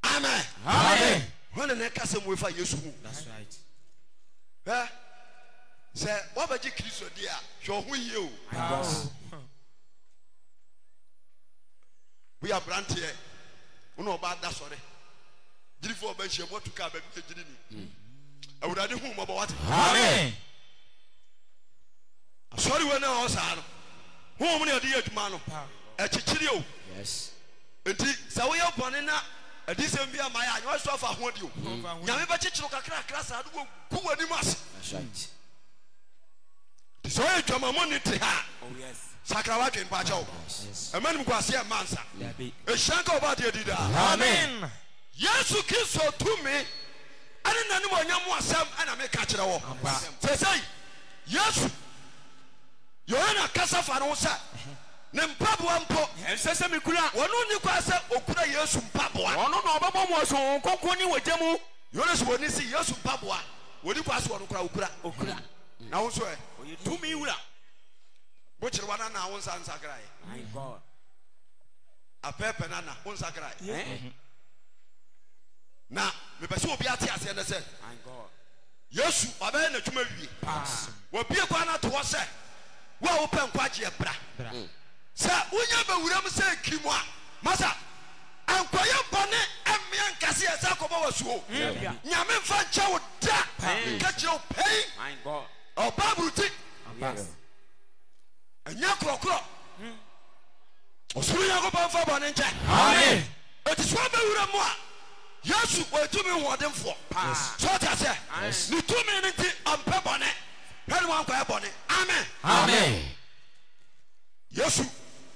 amen Amen. hɔne ne kasa mu ɛfa Yesu ho That's right. ɛ sɛ wɔbɛgye Kristo deɛ a hwɛ ɔho yie o woyɛ aberanteɛ wo na ɔba da sɔre gyirifo ɔbɛnhyia mu atu kaa baabi agyiri ni awurade hu mmɔbɔ wate Amen. asɔre wei no a ɔwɔ saa no honhom ne ɛde yɛ adwuma no ɛkyekyere o Yes. nti sɛ woyɛ bɔne na adisɛm bi ama yɛ a nyɛ wɔsɔ afa ahoɔde o nyame bɛkyekyere kakrakra saa de wɔgu w'anim ase That's right. nti sɛ ɔyɛ dwamamɔ ne te ha Oh yes. sakra wadwe mpakyɛ wo ɛma nim kwaseɛ mma nsa Dabi. ɛhyia nka ɔba deɛ di daa Amen. Yesu Kristo tumi ɛne nanim ɔnyam asɛm ɛna meka kyerɛ wɔ sɛ sɛ yesu yohana kasa fa no sɛ ne mpaboa mpo ɛnsɛ sɛ mekura wɔno ni kwa sɛ okura yesu mpaboa ɔno na ɔbɛbɔ mo so nkɔnkɔ ne wɔgya mu yohana sɛ wɔni si yesu mpaboa wɔni kwa sɛ wɔno kura okura na wo so ɛ ɔyɛ tumi wura bokyere wana na wo nsa nsakra my god apɛpɛ na wo nsakra na mepɛ sɛ obi ate aseɛ ne sɛ my god yesu ɔbɛyɛ n'adwuma wie wɔbie kwa no to hɔ sɛ wo a wopɛ nkwagyeɛ bra sɛ wonya bɛwuram sɛ ki mu a masa ankɔyɛ bɔne ɛmmea nkaseɛ sɛ akɔbɔ wɔ suo nyame mfa nkyɛ wo da ka kyerɛ wo pɛi my god ɔba buruti yes ɛnyɛ korɔkorɔ ɔsoro nyankopɔn mfa bɔne nkyɛ amen ɛti so bɛwura mu a yesu ɔtumi hoɔdenfoɔ sɛ ɔte asɛ ne tumi no nti ɔmpɛ bɔne hwɛ ne wankɔyɛ bɔne amen amen yesu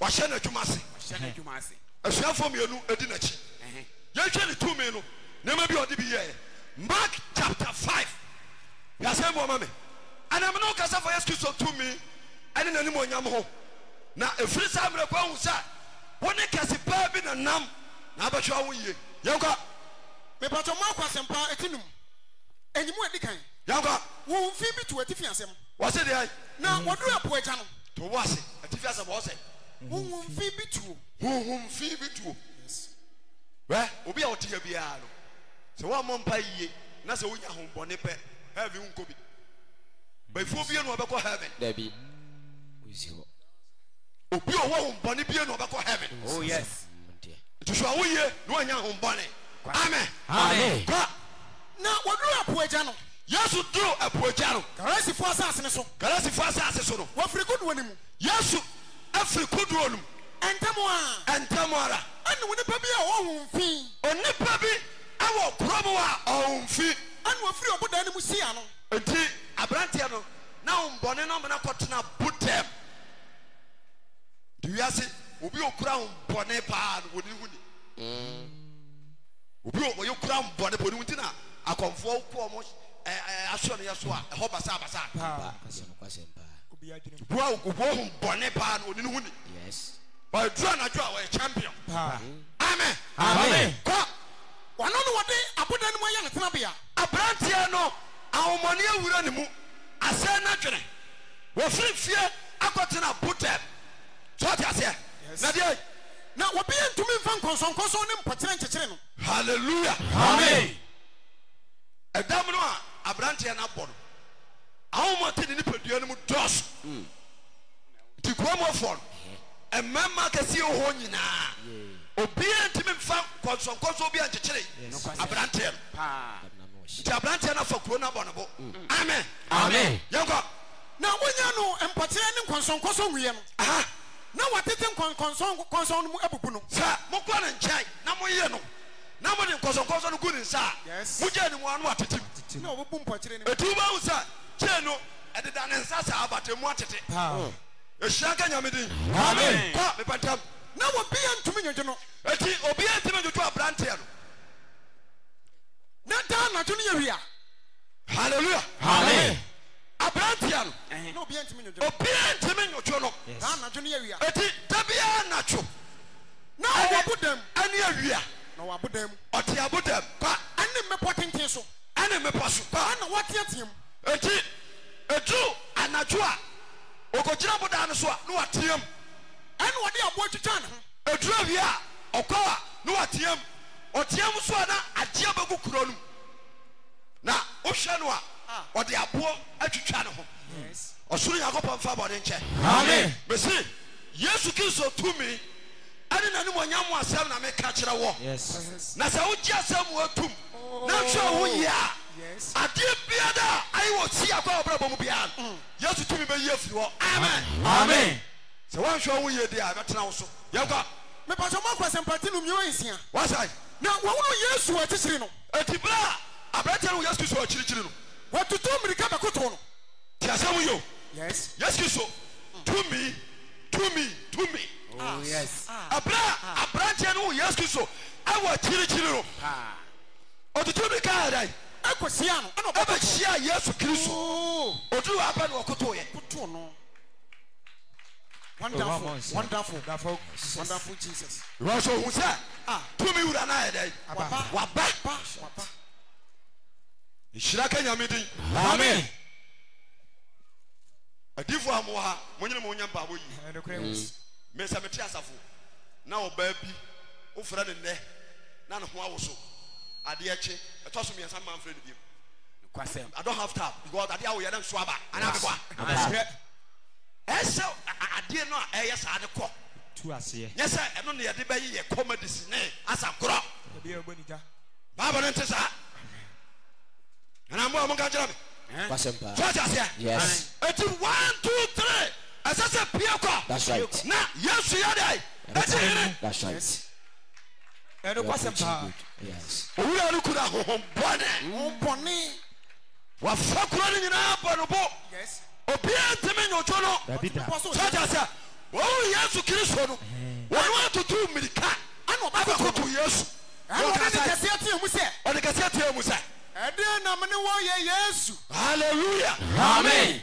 wahyɛ n'adwuma ase hyɛ ne dwuma ase asuafoɔ mmienu adi n'akyi yɛhwɛ ne tumi no nneɛma bi a ɔde bi yɛɛ mark chapter 5 yɛasɛm bɔ ma me anam ne wokasa fa yesu kristo tumi ɛne n'anim onyam ho na ɛfiri saa mmerɛ kɔ ahu sɛ wo ne kɛse paa bi na nam na abɛhwɛ wo yie yɛnkɔ mepatɔ mo akɔ asɛmpa ɛtinum ɛnyimu adi kan yɛnkɔ wo mfi bi to atifi asɛm wɔse deɛ na wɔduru apo agya no to wo ase atifi asɛm wɔ sɛ wo mfi bi tuo honhom fi bi tuo wɛ obi a wɔte yɛ biara no sɛ woammɔ mpa yie na sɛ wonya hombɔne pɛ heaven nkɔ bi bɛfuo bie no wɔbɛkɔ heaven dabi osi hɔ obi a ɔwɔ hombɔne bie no wɔbɛkɔ heaven oh yes nti so a woyie na woanya hombɔne amen amen na wɔduru apo agya no yesu duru apuagya no garasifoɔ asase ne so galasifoɔ asase so no wɔfiri kodoɔ no mu yesu afiri kodoɔ no mu ɛntɛm a ɛntɛm ara ɛne wo nipa bi a ɔho mfi onipa bi awɔ kurom a ɔmfi ɛne wɔfiri ɔbodan no mu sia no nti aberanteɛ no na hombɔne no mena kɔtena botam nti wiase obi a ɔkura hombɔne paa no wɔne hu ni obi a ɔyɛ kura hombɔne paa ɔne hu nti na akɔmfoɔ kɔɔ mo asoɔ no yɛ so a ɛhɔ basa obi a ɔwɔ hombɔne paa no ɔne hu ni yes ɔduru anadwo a wɔyɛ champion amen amen kɔ wɔno no wɔde abodan no mu ayɛ ne tenabea aberanteɛ no ahomɔne awura ne mu asɛn no dwene wɔfiri fie akɔtena botam sɛ ɔte aseɛ na deɛ na wɔbɛyɛ ntumi mfa nkɔnsɔnkɔnsɔn ne mpɔkyerɛ nkyekyere no halleluya amen ɛdam no a aberanteɛ no abɔ no ahomɔte ne nipadua no mu dɔɔso nti kuromɔfoɔ no ɛmɛma kɛseɛ wɔ hɔ nyinaa obiara ntumi mfa nkɔnsɔnkɔnsɔn bi ankyekyere aberanteɛ no nti aberanteɛ no afa kuro no abɔ ne bo amen amen yɛnkɔ na wonya no mpɔkyerɛ ne nkɔnsɔnkɔnsɔn wuiɛ no aha na wɔtete nkɔnsɔnkɔnsɔn no mu abubu no sɛ mokɔ ne nkyɛn na moyɛ no na mode nkɔnsɔnkɔnsɔn no gu ne nsa a Yes. mogya ne mu ano atetem na wɔbɛbu mpɔkyerɛ no ɛti wobahu sɛ kyee no ɛdeda ne nsa saa abatemu atete ɛhyira nka nyame din Amen. kɔ mepɛtam na wɔbɛyɛ ntumi nyɔgye no ɛti obiara ntimi dwodwo aberanteɛ no na daa nadwo no yɛ wia halleluya amen aberanteɛ no na obiara ntumi nyɔgye no obiara ntimi nwodwo no daa nadwo no yɛ wia ɛti da biara natwo na ɔwɔ bodam ɛne awia na ɔwɔ abodam ɔte abodam kɔ ɛne mmepɔ tenten so ɛne mepɔ so kɔ ɛna wɔteateam ɛti ɛduru anadwo a ɔkɔgyina bodaa no so a na wateam ɛne wɔde aboa twitwa ne ho ɛduru awia a ɔkɔ a na wateam ɔteam so a na adeɛ bɛgu kuro no mu na wohwɛ no a ɔde aboɔ atwitwa ne ho ɔsoro nyankopɔn mfa bɔne nkyɛ amen mesi yesu kristo tumi ɛne nanim ɔnyam mo asɛm na meka kyerɛ wɔ yes na sɛ wogye asɛm wɔ atum na nhwɛ wo yie a adeɛ biada a ayɛ wɔ si akɔ a wɔbrɛbɔ mu biara no yesu tumi bɛyi afiri hɔ amen amen sɛ woanhwɛ wo yie deɛ a ɛbɛtena wo so yɛnkɔ mepatɔ mo akɔ asɛmpate no mmiɛ nsia wasae na wɔwono yesu akyikyiri no ɛti berɛ a aberɛkyɛ no wo yesu kristo akyirikyiri no wɔtoto mmirika bɛkotow no te asɛm yo yes yesu kristo tumi oh yes aberɛ a aberanteɛ no wo yesu kristo ɛwɔ akyirikyiri no ɔtoto bi kaa dɛn Ekosia no. Eba shia Yesu Kristo. Odu aba no okoto ye. Koto no. Wonderful Jesus. Rusho hu say to me wura na ye dey. Waba. Ishira kanya medin. Amen. Adifo amoha monyene mo nyamba boyi. Me se meti asafo. Na oba bi ofra de ne na no ho awoso. Ade eche etoso me san manfred bi. Kwasem. I don't have time because ade awo ye dem so aba. Ana be kwa. Ese ade no eye sa de ko. Tu ase. Yes sir, eno ne ye de bayi ye comedies ne asa kro. Baba nte sa. Ana mo mo ka jira me. Kwasempa. Yes. It's 1, 2, 3. As I said, Piako. That's right. Now, yes, you are there. That's right. And the Kwasempa. Yes. We are looking at home. Bonnie. What fuck running in our bonobo? Yes. Obia to me, no tono. Oh, yes, to kill so. 1 to 2 minutes. I know I go to yes. I want to say to you, Musa. Or the cassette, Musa. Hallelujah. Amen.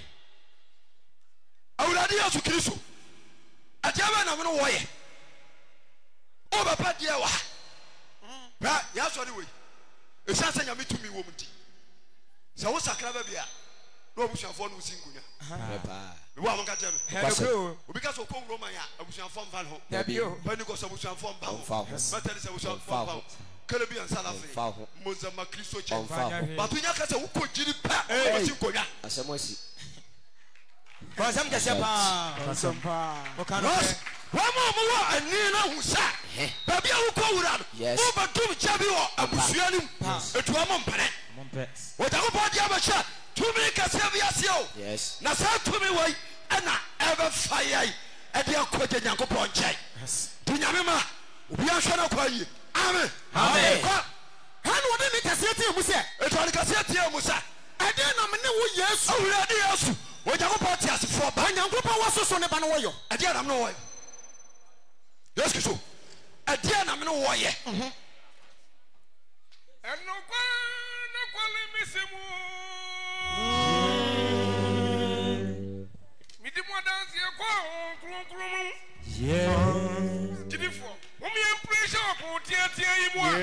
Awurade Yesu Kristo. Atiaba na mno wo ye. O baba de wa. Ba ya so de we. Esanse nyame tumi wo mti. Se wo sakra ba bia. Na obusuafo no singunya. Wo amon ka je no. Obi ka so ko Roman ya abusuafo mfa no. Pani ko so abusuafo mba ho. Batali se abusuafo mba ho. Kelebi and Salafi, Mozama Christo Chen, but we never say who could you pa Sinkoya. Asamosi. Kwasem Kasapa. One more and Nina who sat. Baby, who call out. Yes. Over to Chabi or Abusianim. It was Mompane. What about the other shot? 2 minutes Savia. Yes. Nasa to me way and I ever fire at the Aquatic Yanko Ponche. Tinyama, we are sure of you. Amen. Amen. How do you cassette Musa? It's all cassette Musa. I didn't know yes. Oh, yes. What you put us for? But young people was on the Banoyo. I did not know. Yes, so. I did not know why. And no quality missing. Midimo dance your call. Yeah. Did you for? Women pressure for Tia more.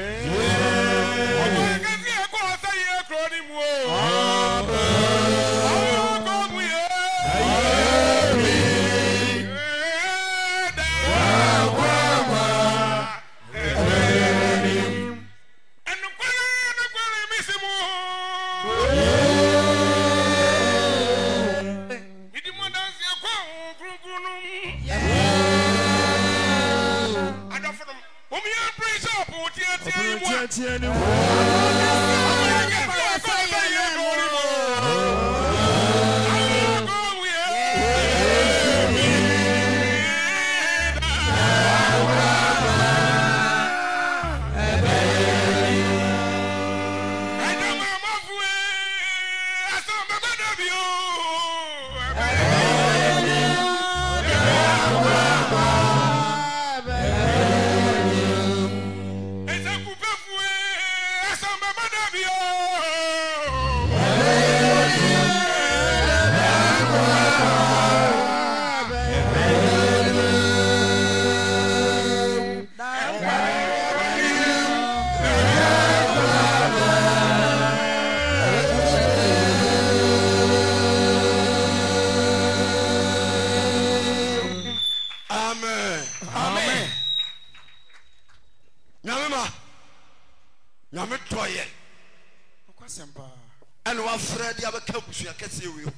And one friend, you have a campus, you can see you.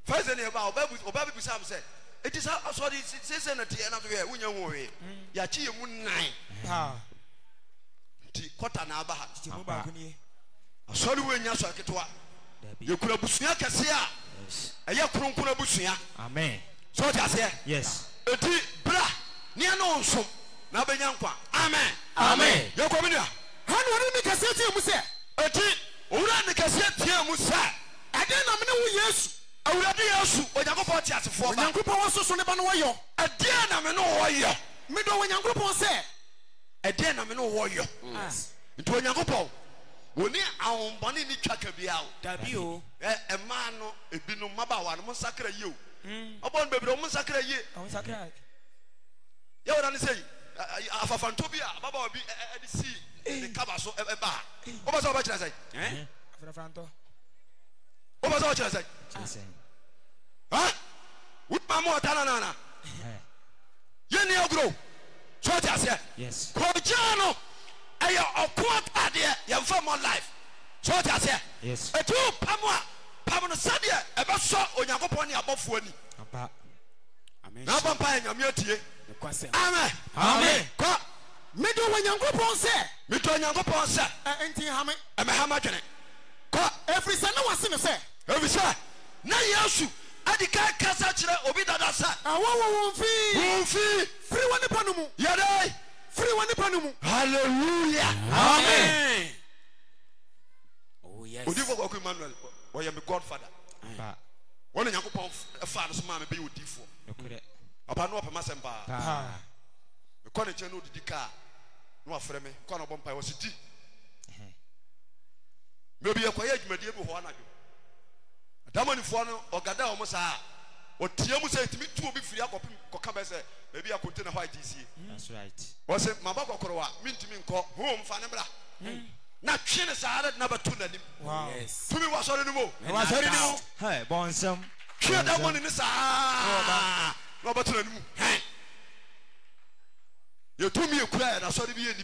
First, any about Baby Sam said, it is also this season at the end of the year when you worry. Yachi moon 9. Kota na abaha. Sorry when you saw it. You could have bushia Cassia. A yakun kuna bushia. Amen. So just here. Yes. Bra. Near no so. Nabanyanqua. Amen. Amen. You're coming here. How do you make a city of Musa? Ura ne kase tie Musa. Ade na me ne wo Yesu. Awurade Yesu Onyankopɔn te asefo ba. Onyankopɔn wo so ne ba no wo yo. Ade na me no wo yo. Me do Onyankopɔn se. Ade na me no wo yo. Nti Onyankopɔn Oni ahombɔne ni twaka bia o. Dabi o. Ɛma no ebinom mabawa no monsakra yi o. Ɔbɔn bebre mo nsakra yi. Onsakra. Ya wona ne sei afafanto bi a babawa bi ɛde si ne kaba so ɛba. Oba so oba kyerɛ sei. Afafanto. Oba so kyerɛ sei. Ha? Wutma mo atana nana. Yeni agro. So what I say? Yes. Kojano ayo okwa ade yemfa more life. So what I say? Yes. Etu pamwa pamno sade e be so onyankopon ne abofo ani. Papa. Amen. Na pampa nyame atie. Amen. Amen. Ko medo wanyankopon se medo onyankopon se enti hame e me hama dwene. Ko every se na wase ne se every se na yesu adika kasa kire obi dada sa awo fi free one panu mu yade free one panu mu hallelujah Amen. Oh yes. Odifo kwa Emmanuel o ye me godfather. Pa. Wona nyankopon fa no so ma me be odifo. Nokure. Papa no papa masempa. Pa. Me kɔ ne kyɛn no didi ka no afrɛ me kɔ na bɔ mpa wo siti. Me bi yakɔ yɛ adwumadie bi hɔ anadwo. Adamanifo no ogada o mo saa. Otie mu sɛ timi tu obi firi akɔpem kɔka bɛ sɛ baabi akonte na hɔ ITC. That's right. Wɔsɛ maba kɔkɔrɔ a mintimi nkɔ ho mfa ne bra. Na twe ne saa na bɛtu n'anim. Wow. Yes. Tumi wasɔre no mo. Wasɔre no. Hey, bonsam. Twe da mo ne saa. Na bɛtu n'anim. You told me a cry and I saw the BNB.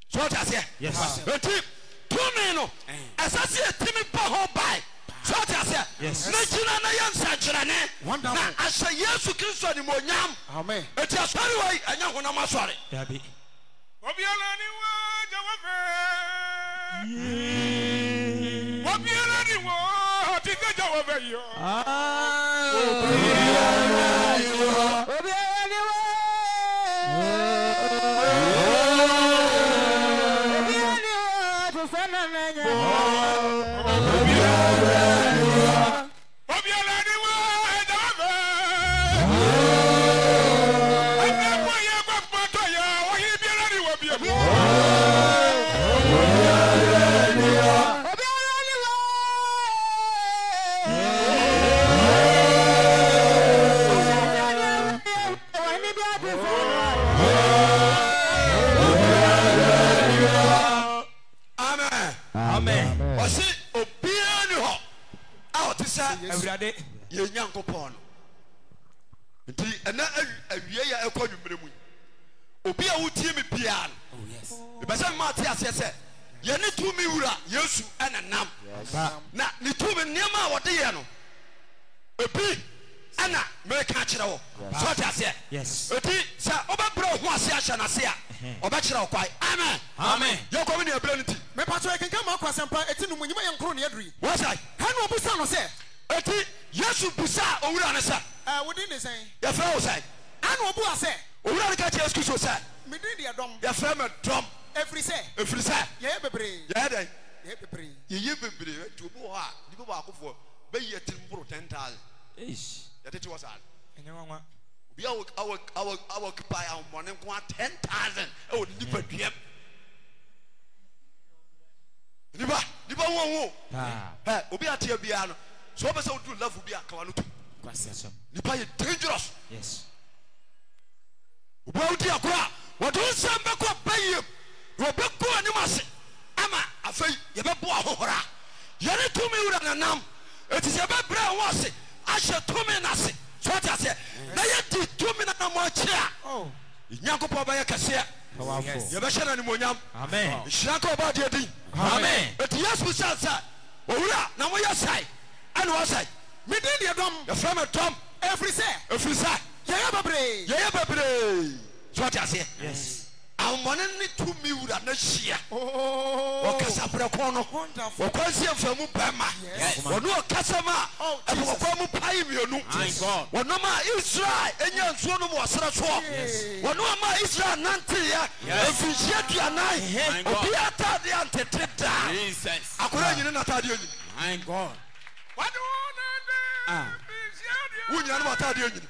So what I say? Yes. But two men, as I see a Timmy Paho by. So what I say? Yes. Nigeria na yan sanchirane. Wonderful. Na asa Yesu Kristo ni mo nyam. amen Eti asori wa anya hona masori. Dabi. Obiara ni wa jawabe. Obiara ni wa tika jawabe yo. Obiara ni wa. Everyday, ye nyankopon. Nti ena awie ya ekɔ nwumere mu. Obi a wotie me bia no. Oh yes. E be se ma tie ase se. Ye ne tumi wura Yesu ena nam. Na ne tumi niam a wode ye no. Ebi ana me ka kyerɛ wo. So tie ase. Yes. Eti sa obɛbrɛ ho ase ahye na se a. Obɛkyerɛ wo kwai. Amen. Amen. Ye kɔ me ne abira nti. me pato e kenka ma kwasempa eti no munyima ye nkro ne aduri What say? hanu obusa no se Eti Yesu busa owura ne sa. wodi ne sen Ye fra wo sai. hanu obu ase Owura ne ka kyerɛ Yesu Kristo sa. me din de dom Ye fra me dom. every se Efiri sa. ye bebre Ye den. ye bebre Ye bebre tu obo ha. Ni bo ba akofo. Be ye timbro 10,000. Ish. Ye tete was all. Enyanwa. Obi our occupy our money ko 10,000. E wo ni paduam. Ni ba wo. Eh, obi atia bia no. So obe se odu love bi aka wa no tu. Kwasesam. Ni ba ye dangerous. Yes. Obi odi akora. Wo don sam be ko bayem. Wo be ko anim ase. Ama afei ye be bo ahohora. Ye ne tumi wura na nam. Eti se be bra wo ase. Ahye tumi na ase. So what I say? Na ye di tumi na mo akira. Oh. Nyankopɔ ba ye kase. Powerful. Ye be hyɛ na nimonyam. Amen. Hyira ka oba de din. Amen. Eti Yesu sansa. Owura na mo ye sai. Ana wo sai. me din de dom Ye fra me tom. every se Efiri sa. ye bebre Ye bebre. So what I say? Yes. Amone ne tumi wura na hyia. oh Okasa breko no. wonderful Okwansi amfamu bema. Yes. Wono okasa ma. Oh, Ebokwa mu pai mienu. My God. Wono ma Israel enya nsuo no mo wasra so. Wono ma Israel nante ya. Efinhia duanan. God. Obi atade antete da. Jesus. Akora nyine na atade onyi. My God. What do you want? Wunya no atade onyi.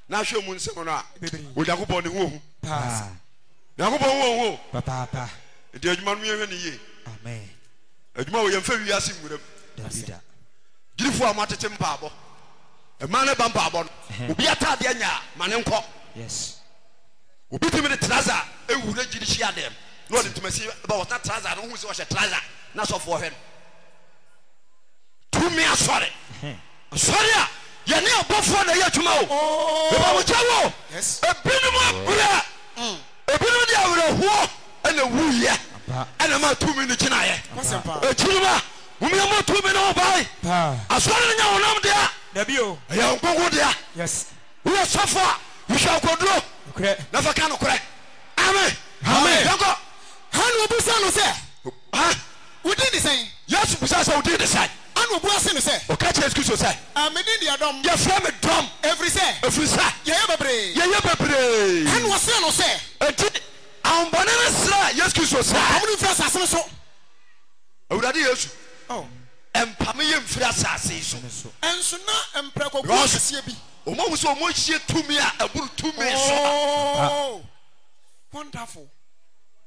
na hwe mu nsem no a Onyankopɔn ne ho Onyankopɔn ho papa edi adwuma no yɛhwɛ ne yie amen adwuma wo yɛmfa wiase nwuram davida girifo a matete mpaabɔ ɛma ne ba mpaabɔ no obi atade anya ma ne nkɔ yes obi timi de traza ewura giri hia dem na ɔde ntomasi ba wɔta traza no hu sɛ ɔhyɛ traza na sɔfo hwɛ no tumi asɔre asɔre a yɛne abɔfoɔ na yɛ adwuma o eba mo kyawo ebinom abura ebinom de awurahoɔ ɛna wuyɛ ɛna ma tumi no gyinaeɛ ekyirima mumia mo tumi no ɔbae asɔre no nya honam dea dabio ɛyɛ nkonko dea yes woyɛ sɔfo a wohwɛ akoduro na fa ka no korɛ amen yɛnkɔ hanu obusa no sɛ wodi ne sɛn yesu busa sɛ wodi ne sɛn anu obu ase no sɛ ɔka kyerɛ yesu kristo sɛ amedi di adom yɛfrɛ me dɔm every sɛ yɛyɛ bebree hanu ɔsɛ no sɛ enti ahombɔne no srɛ yesu kristo sɛ ɔmo mfiri asase no so awurade yesu ɛmpame yɛ mfiri asase yi so ɛnso na mprɛkɔgu akɛseɛ bi ɔmo hu sɛ ɔmo ahyie tumi a ɛboro tumi so wonderful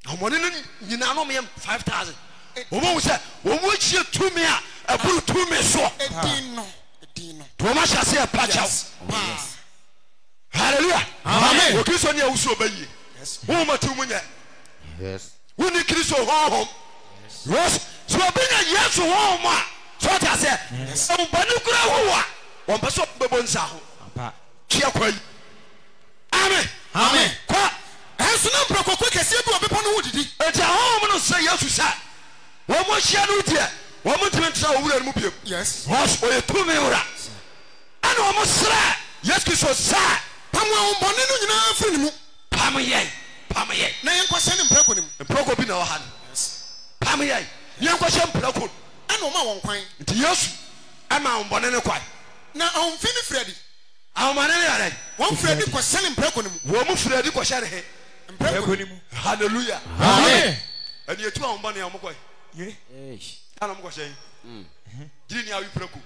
ahombɔne no nyinaa no ɔmyɛ 5,000 ɔmo hu sɛ ɔmo ahyie tumi a ɛboro tumi so ɛdin no to ɔmo ahyɛ ase ɛpa kyɛw hallelujah amen okristo ne a wusu ɔbɛyie wo ma tu mu nyɛ wo ni kristo honhom yes so ɔbɛnya yesu honhom a so ɔte asɛ ɔmbɔne kura wo a wɔmpɛ sɛ ɔbɛbɔ nsa ho tia kwa yi amen kwa ɛnso na mprɛkɔkɔ kɛseɛ bi wɔ bepɔ no ho didi enti ahonhom no sɛ yesu sɛ wɔn mo hyia no deɛ wɔn mo ntumi ntena owura no mu biem yes wɔs ɔyɛ tumi wura ɛna wɔn mo srɛ yesu kristo sɛ pam ahombɔne no nyinaa firi ne mu pam yɛn na yɛnkɔhyɛ ne mprɛkɔ ne mu mprɛkɔ bi na wɔ ha no pam yɛn yɛnkɔhyɛ mprɛkɔ ɛna ɔma wɔn kwan nti yesu ɛma ahombɔne ne kwan na ahomfi ne firi adi ahombɔne ne yɛrɛ wɔn firi adi kɔhyɛ ne mprɛkɔ ne mu wɔn mo firi adi kɔhyɛ ne he mprɛkɔ ne mu hallelujah amen ɛni etu ahombɔne a wɔn kɔ ye ɛna wɔn kɔhyɛ yi giri ni awi mprɛkɔ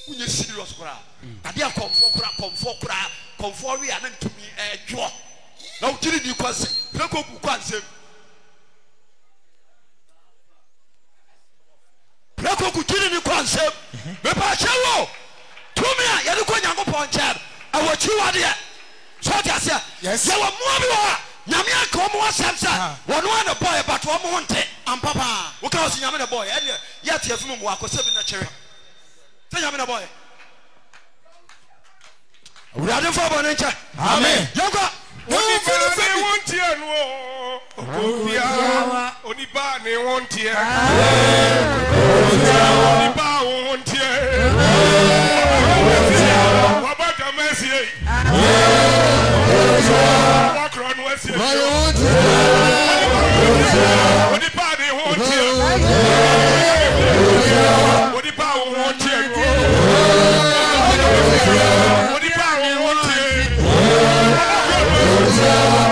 wunye serious koraa adeɛ kɔnfoɔ koraa kɔnfoɔ wi a na ntumi ɛdwoɔ na wogiri ni kɔ se mprɛkɔ ku kɔ ansɛm mprɛkɔ ku giri ni kɔ ansɛm mepa ahyɛ wo tumi a yɛde kɔ nyankopɔn nkyɛn ɛwɔ kyiwadeɛ so ɔte aseɛ yɛwɔ mmoa bi wɔ a nyame aka ɔmo asɛm sɛ wɔno a ne bɔɔyɛ but ɔmo ho nte ampapa woka wo sɛ nyame ne bɔɔyɛ ɛneɛ yɛte afi mu mmoa akɔsɛ bi na kyerɛ sɛ nyame ne bɔɔyɛ awurade mfa bɔ ne nkyɛ amen yɛnkɔ onipa ne ho nteɛ no obiara onipa ne ho nteɛ onipa ho nteɛ waba kama asie wakorɔ no asie onipa ne ho nteɛ onipa ho nteɛ onipa ho nteɛ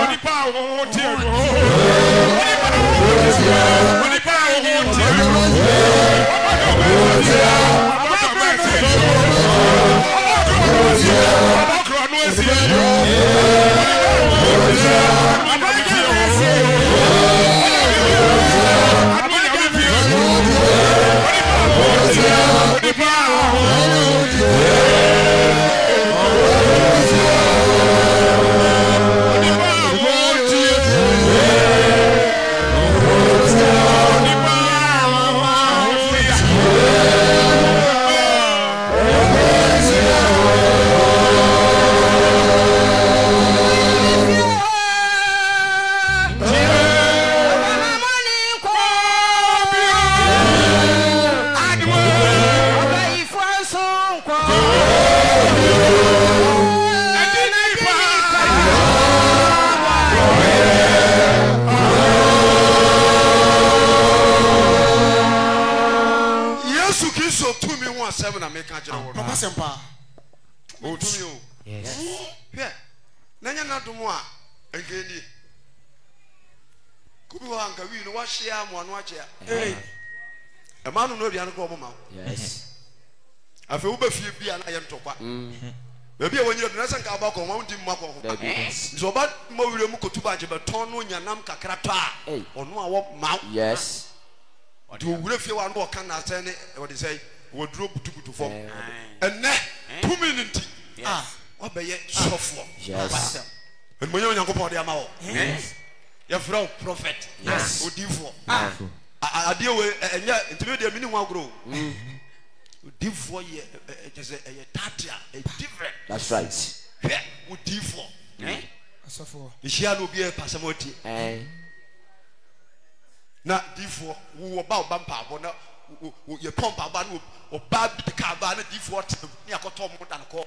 onipa ho nteɛ asɛm na meka kyerɛ wo no Pasempa. ɔtumi o Yes. hwɛ na nyɛ nadom a ɛnkɛni kubi hɔ anka wii no wahyia amoano akyea ɛma no no aduane kɔ ɔmo ma wo Yes. afei wobɛfie bia na yɛ ntɔkwa baabi a wɔnyina do na sɛ nka wobakɔ ma wondi mma kɔ ho nti ɔba ma wura mu kɔtu baagye bɛtɔn no nyanam kakra tɔ a ɔno a wɔ ma wo Yes. nti ɔwura fie wa no wɔka nasɛ ne wɔde sɛ wɔduro butubutu fam ɛnɛ tumi no nti wabɛyɛ sɔfoɔ Yes. ɛnumonyɛ onyankopɔn de ama wɔ yɛfrɛ wo prophet odiifoɔ adeɛ wei ɛnyɛ ntumi deɛ mene ho agorɔ odiifoɔ yɛ kyɛ sɛ ɛyɛ tatea different. That's right. hwɛ odiifoɔ Asafo. ɛhyia no obi ɛpasɛm ɔtie na diifoɔ wowɔ ba woba mpaabɔ na yɛpɔ mpaabɔ na ɔba bi de kaa baa na diifoɔ tem ne akɔtɔ mo da no kɔ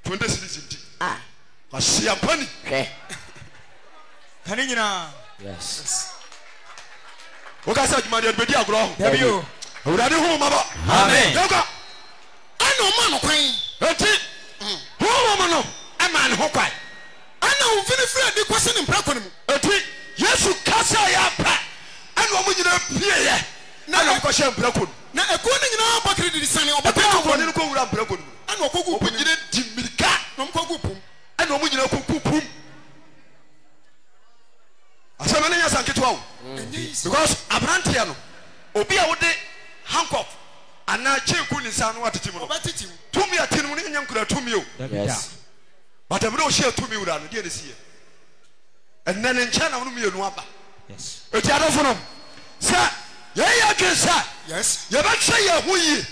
20 cities nti ahyia mpani Kane nyinaa. Yes. woka sɛ adwumadeɛ no bɛdi agorɔ Dabi o. awurade ho mabɔ Amen. yɛwka Ana ɔma no kwan. enti honhom no Ɛma ne ho kwan. Ana ɔmfinifiri adi kwase ne mprakɔ no mu. enti yesu kasa yɛapɛ ɛne ɔmo nyina pieyɛ na ɔmo kɔhyɛ mprako no Na ɛkuo no nyinaa bɔkere didi sane ɛbɛyɛ ɔbɛtɔ ahoɔden no kɔwura mprako no mu Ana ɔkɔgu ɔmo pum. nyina di mmirika Na ɔmkɔgu pum. ɛne ɔmo nyina kɔku pum asɛm no nyɛ sanketewa wo because aberanteɛ no obi a wode handcuff anaa kyeeku ne nsa no watete mu no Ɔbɛtete mu. tumi a te no mu no ɛnyɛ nkura tumi o Yes. but ɛmɛ dɛ ɔhyɛ tumi wura no deɛ ne siɛ ɛnɛ ne nkyɛn na wɔn mmienu aba Yes. eti adɔfo no sɛ yɛyɛ adwene sɛ Yes. yɛbɛhwɛ yɛn ho yie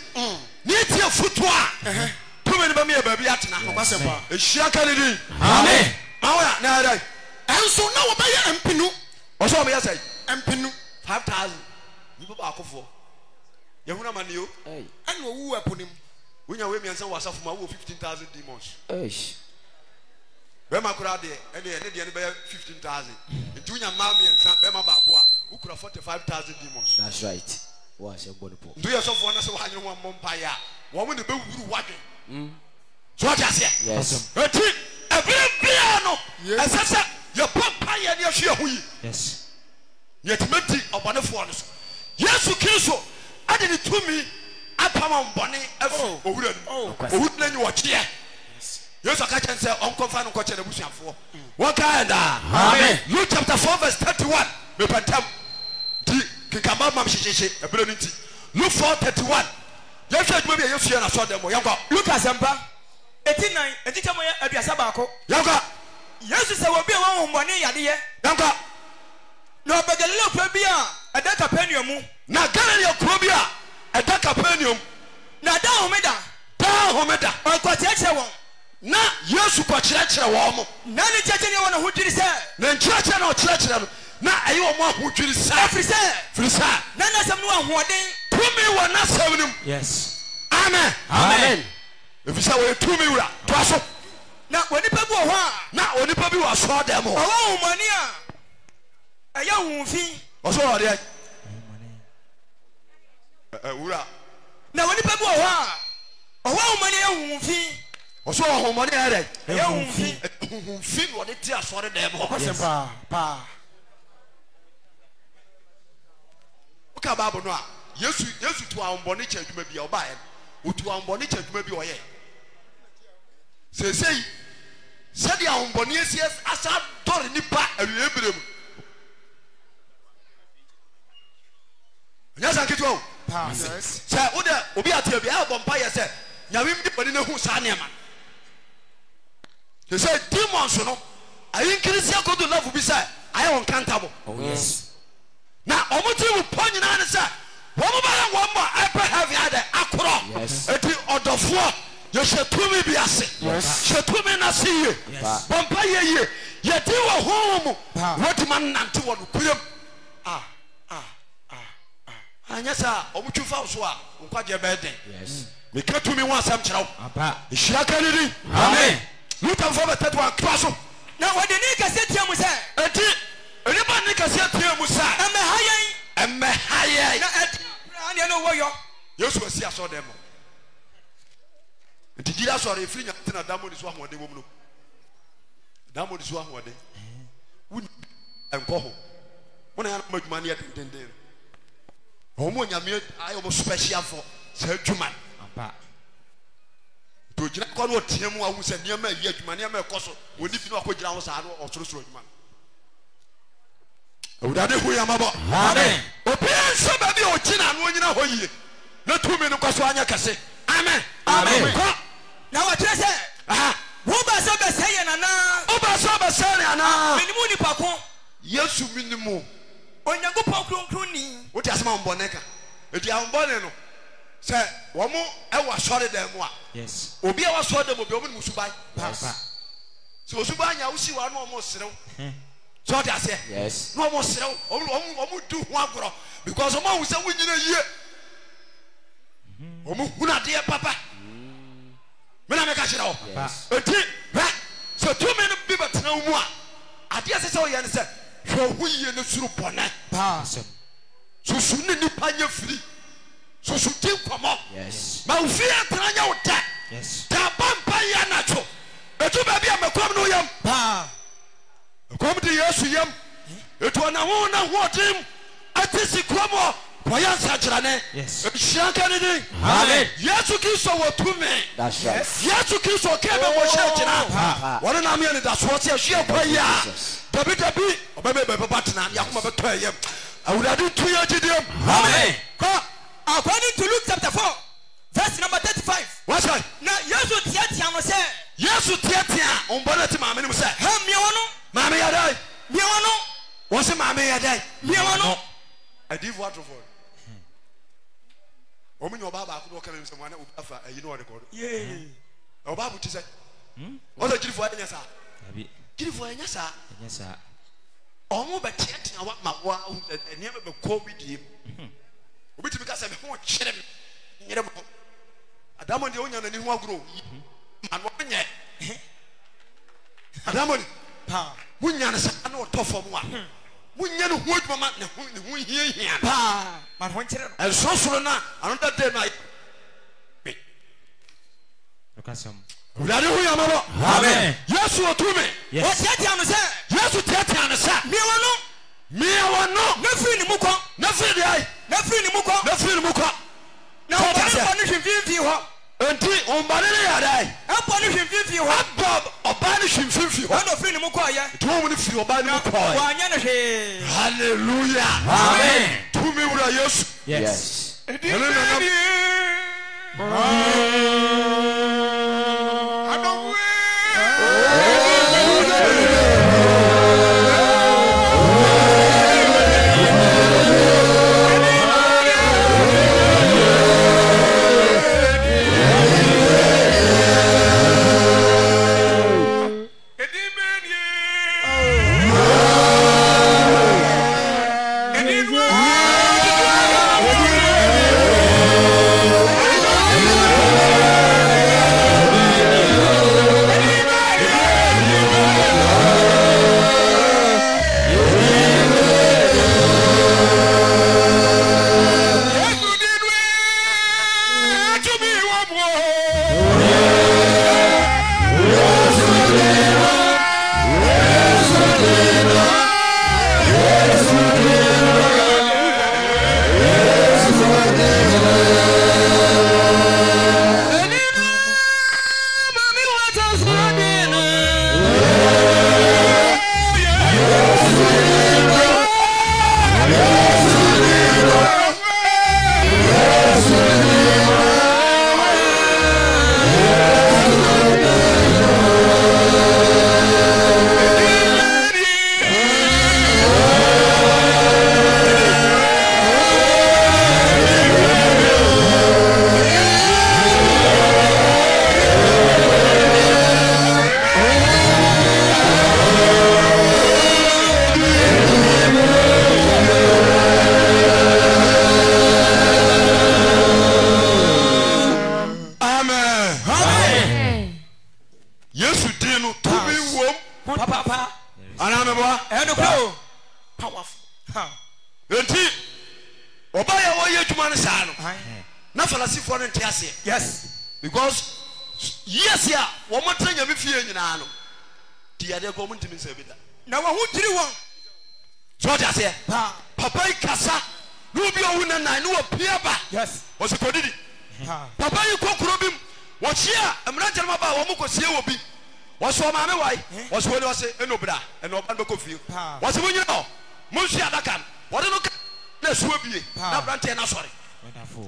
ne etie foto a tumi no bɛmi yɛ baabi atena Pasempa. ehyia ka ne din Amen. awoya na yɛrɛ Ɛnso na wɔbɛyɛ mpinu. ɔsɛ ɔbɛyɛ sɛ Mpinu. 5,000 nipa baakofoɔ yɛhuna ma ne o Ɛna ɔwu ɛpo ne mu. wonya wei mmiɛnsa wɔ asafo ma wowɔ 15,000 demons Eish. bɛrima koraa deɛ ɛne ɛne deɛ no bɛyɛ 15,000 nti wonya mmaa mmiɛnsa bɛrima baako a wokura 45,000 demons That's right. Wa se bɔ ne po. nti yɛ sɔfoɔ no sɛ woanyere ho ammɔ mpaeɛ a wɔn mo ne bɛwuru wadwen so wɔte aseɛ Yes. enti ɛberɛ biara no ɛsɛ sɛ yɛbɔ mpaeɛ ne yɛhwe yɛ ho yi Yes. yɛtumi di ɔbɔnefoɔ no so yesu kristo ade ne tumi apam ɔmbɔne afi owura no mu owura no anyi wɔkyeɛ yesu aka kyɛn sɛ ɔnkɔmfa no nkɔkyɛ n'abusuafoɔ wɔkaɛ daa Amen. luke chapter 4 verse 31 mepɛntam nti kenkama mam hyehyehye ɛberɛ no nti luke 4:31 yɛhwɛ adwuma bi a yɛsua no asɔdɛm mɔ yɛnkɔ Lucas ampa. 89 entikyɛ mo yɛ aduasa baako. yɛnkɔ Yesu sɛ obi a wɔn hombɔne yadeɛ. yɛnkɔ Na ɔbɛ Galilea kuro bi a ɛda Capernaum mu. na galilea kuro bi a ɛda kapernaum Na da homeda. daa homeda Ɔnkɔkyerɛkyerɛ wɔn. na yesu kɔkyerɛkyerɛ wɔn mo Na ne kyerɛkyerɛ ne wɔ ne ho dwiri sɛ. na nkyerɛkyerɛ na ɔkyerɛkyerɛ no na ɛyɛ wɔn ahodwiri saa Ɛfiri sɛ. firi saa Na n'asɛm no wɔ ahoɔden. tumi wɔ n'asɛm no mu Yes. amen Amen. ɛfiri sɛ wɔyɛ tumi wura toa so Na onipa bi wɔ hɔ a. na onipa bi wɔ asɔɔdɛm hɔ Ɔwɔ hombɔne a ɛyɛ ahomfi. ɔsɛ ɔdeɛ wura Na onipa bi wɔ hɔ a ɔwɔ hombɔne yɛ ahomfi. ɔsɛ ɔhomɔne ɛdɛ Ɛyɛ ahomfi. huhumfi na ɔde te asɔɔdɛm hɔ Pasempa. Pa. woka baabo no a yesu tu ahombɔne kyɛ adwuma bi a ɔbaeɛ no ɔtu ahombɔne kyɛ adwuma bi a ɔyɛ seesei sɛdeɛ ahombɔne asi asa dɔre nipa awie berɛ mu ɛnyɛ sa nketewa o Pa. Yes. sɛ wode obi atea bi ɛbɔ mpa yɛ sɛ nyame mde bɔne no hu saa nneɛma no sɛ demons no ayinkiri si akodo lafo bi sɛ ayɛ wɔn kantabo na ɔmo tiri mu pɔ nyinaa ne sɛ wɔn bɛyɛ wɔn ma ɛpɛ heavy adɛ akorɔ eti ɔdɔfoɔ yɛhyɛ tumi bi ase hyɛ tumi n'ase yie bɔmpa yɛ yie yɛdi wɔ honhom mu wɔtuma nante wɔ no kurem anyɛ sɛ ɔmo twi fa so a nkwagye bɛyɛ den meka tumi ho asɛm kyerɛ wo nhyira ka ne din Amen. lutamfoɔ bɛtɛtoa toa so Na wɔde ne kɛseɛ tia mu sɛ. enti nnipa ne kɛseɛ tie mu sa Ɛmɛha yɛn. ɛmmɛha yɛn Na ɛdi adeɛ no wɔyɔ. yesu asi asɔre dɛm nti gyira sɔre efiri nya tena damo de so ahoɔden wɔ mu no damo de so ahoɔden wuni ɛnkɔ ho wɔn yɛn anam adwuma ne yɛ dendenden wɔn mo nyame ayɛ wɔn special for sɛ adwuma to gyina kɔ no ɔteɛ mu ahu sɛ nneɛma ɛyɛ adwuma nneɛma ɛkɔ so wɔn ni fi no akɔ gyina ho saa no ɔsorosoro adwuma awurade hu yamabɔ amen obiara nso baabi a ɔgyina no onyina hɔ yie na tumi no kɔ so anyɛ kɛse amen amen kɔ na wɔkyerɛ sɛ woba sɛ bɛsɛ yɛ nana woba sɛ bɛsɛ ne ana menimu nipa ko yesu minimu onyankopɔn kronkronni wote asɛm a mbɔne ka ɛti ahombɔne no sɛ wɔn mo ɛwɔ asɔre dan mu a obi a wasɔre dan mu obi a wɔn mu suban sɛ osuban nya wosi wa na wɔn serew so ɔte aseɛ na wɔn serew wɔn du ho agorɔ because wɔn ahu sɛ wɔn nyina yie wɔn hunu adeɛ papa mena meka kyerɛ wo enti hwɛ sɛ tumi no bi bɛtena wo mu a adeɛ sɛ sɛ woyɛ no sɛ hwɛ ho yie no soro bɔne susu ne nipa nyɛ firi susu di nkɔmmɔ ma wo fie atena nyɛ wo dɛ da ba mpa yɛ anatwo ɛtu baabi a mɛkɔm no yam ɛkɔm de yesu yam ɛtu ɔnaho na hoɔden ate si kurom hɔ wɔyɛ nsakyerɛne ɛhyira nka ne din yesu kristo wɔ tumi yesu kristo ɔka bɛbɔhyɛ gyina wɔne nam yɛ ne dasoɔ sɛ ɛhwɛ kwa yi a dabidabi ɔbɛbɛ bɛbɛba tena ne akoma bɛtɔ ɛyam awurade tu yɛ gyidiam according to Luke chapter 4 verse number 35 what's that na yesu tiatia no sɛ yesu tiatia ɔmbɔ ti maame no sɛ ha miawa no maame yɛ dai miawa no wɔn sɛ maame yɛ dai miawa no adiifo atrofo wɔn nyɛ ɔbaa baako na ɔka mi sɛ wɔn ana afa ayi na ɔde kɔdo ɔbaa bu ti sɛ ɔsɛ gyirifo ayɛ saa gyirifo ayɛ saa ɔmo bɛ tiatia wa ma wa nneɛma bɛ kɔ bi die obi ti mi ka sɛ mi ho kyerɛ mi nyere mo adamo de onya nani ho agoro ma no nyɛ adamo ni munya ne sa na ɔtɔ fam a munya ne ho adwuma ma ne ho hia pa ma ho kyerɛ no ɛsosoro na another day na okasam wurade ho yamabɔ amen yesu otumi ɔtiatia no sɛ yesu tiatia no sɛ miawa no na firi ne mu kɔ na firi ne mu kɔ na ɔbɔne bɔ no hwemfimfii hɔ enti ɔmbɔne ne yɛ dɛ ɛbɔ no hwemfimfii hɔ abɔ ɔbaa ne hwemfimfii hɔ ɛna ɔfiri ne mu kɔɔyɛ nti wɔn mu ne firi ɔbaa ne mu kɔɔyɛ wɔanyɛ no hwee hallelujah amen tumi wura yesu yes yes because yes ya wo mo tanya me fie nyina no dia de ko mo ntimi nsa bi da na wo ho tiri won so dia se papa ikasa no bi o na nan no pia ba yes o se kodidi papa yi kokoro bim wo chia amra jerema ba wo mo ko sie wo bi wo so ma me wai wo so ni wo se eno bra eno ba ko fie wo se mo nyino mo hia adaka wo de no na suwa bie na brante na sori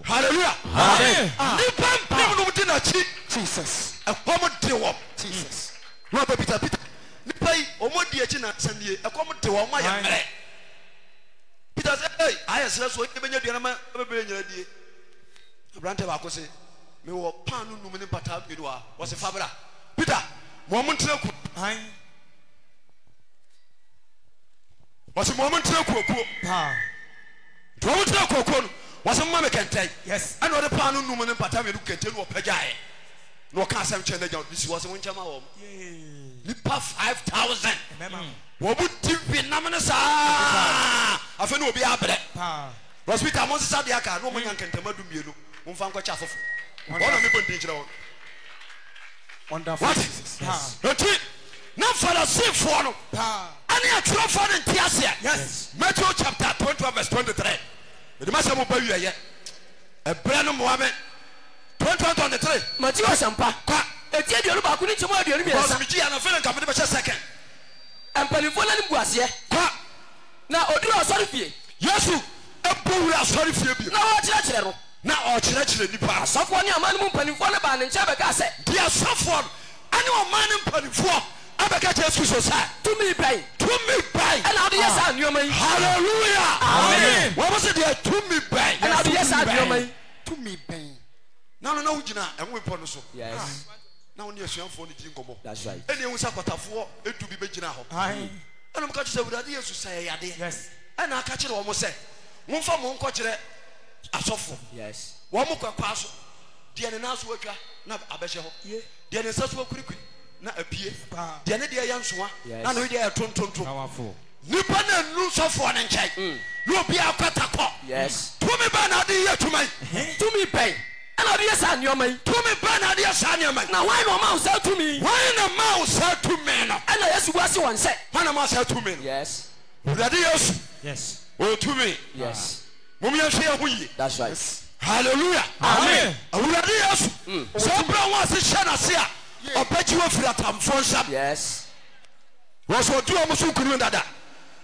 hallelujah amen ni pam no mti na chi Jesus e kom de wo Jesus no ba Peter ni pai o mo di achi na sandie e kom de wo ma ya mere Peter say hey ayesre so e benya duana ma be nyina die brante ba ko se me wo pan no num ni pata bi do a wo se fabra Peter mo mo ntre ku wo se mo mo ntre ku to mo ntre ku no was a mamma can take yes I know the pan no num ni pata bi do kente no pagyae no ka asem chen na this was one chama wo ni pa 5000 wo bu tv na me sa afa no obi abre hospital mo sa dia ka no mo nyanka ntama du mienu mo fa nko cha fofo wona me bondi kire won wonderful yes na Pharisee for no ani atro for the tiasia yes Matthew chapter 20 verse 23 the master mo ba wiye e bra no mo ame 2023 Matthew asampa kwa etie de ba ku ni chemo aduonu mi esa boss mi ji ana fele nka me be second empalifo na ni buase kwa na oduru asori fie Yesu ebu asori fie bi na o kire no na o kire nipa asofo ni amanu mu mpanifo na ba ne ncha be ka se dia asofo ani o man mpanifo abeka Yesu so sa to me bai and how do you say nyoma yi hallelujah amen what was it there to me bai and how do you say nyoma yi to me bai na ugina enwe po no so yes na woni asuanfo ni di nkomo that's right eni enwu sakotafo edu bi begina ho ai ana mka kire wurade Yesu say yade yes ana aka kire wo mo say mumfa mo nko kire asofo yes wo mo kwakwa so de ne naso atwa na abehye ho de ne saso akurikuri na apie de ne de ya nsoa na no de ya tontonto powerful nipa na nu sofo ne nkai no bi akwata ko yes to me ba na de ya tumai to me bai and how do you say nyoma yi to me ba na de ya sa nyoma na why no ma say to me why na ma say to me no and Yesu wasi won say why na ma say to me yes wurade Yesu yes o to me yes mum ya hwe ahuyi that's right hallelujah amen wurade Yesu so bra wa se hye na se a obaji wa fira tamfo nsam yes wo so du omo so kunu dada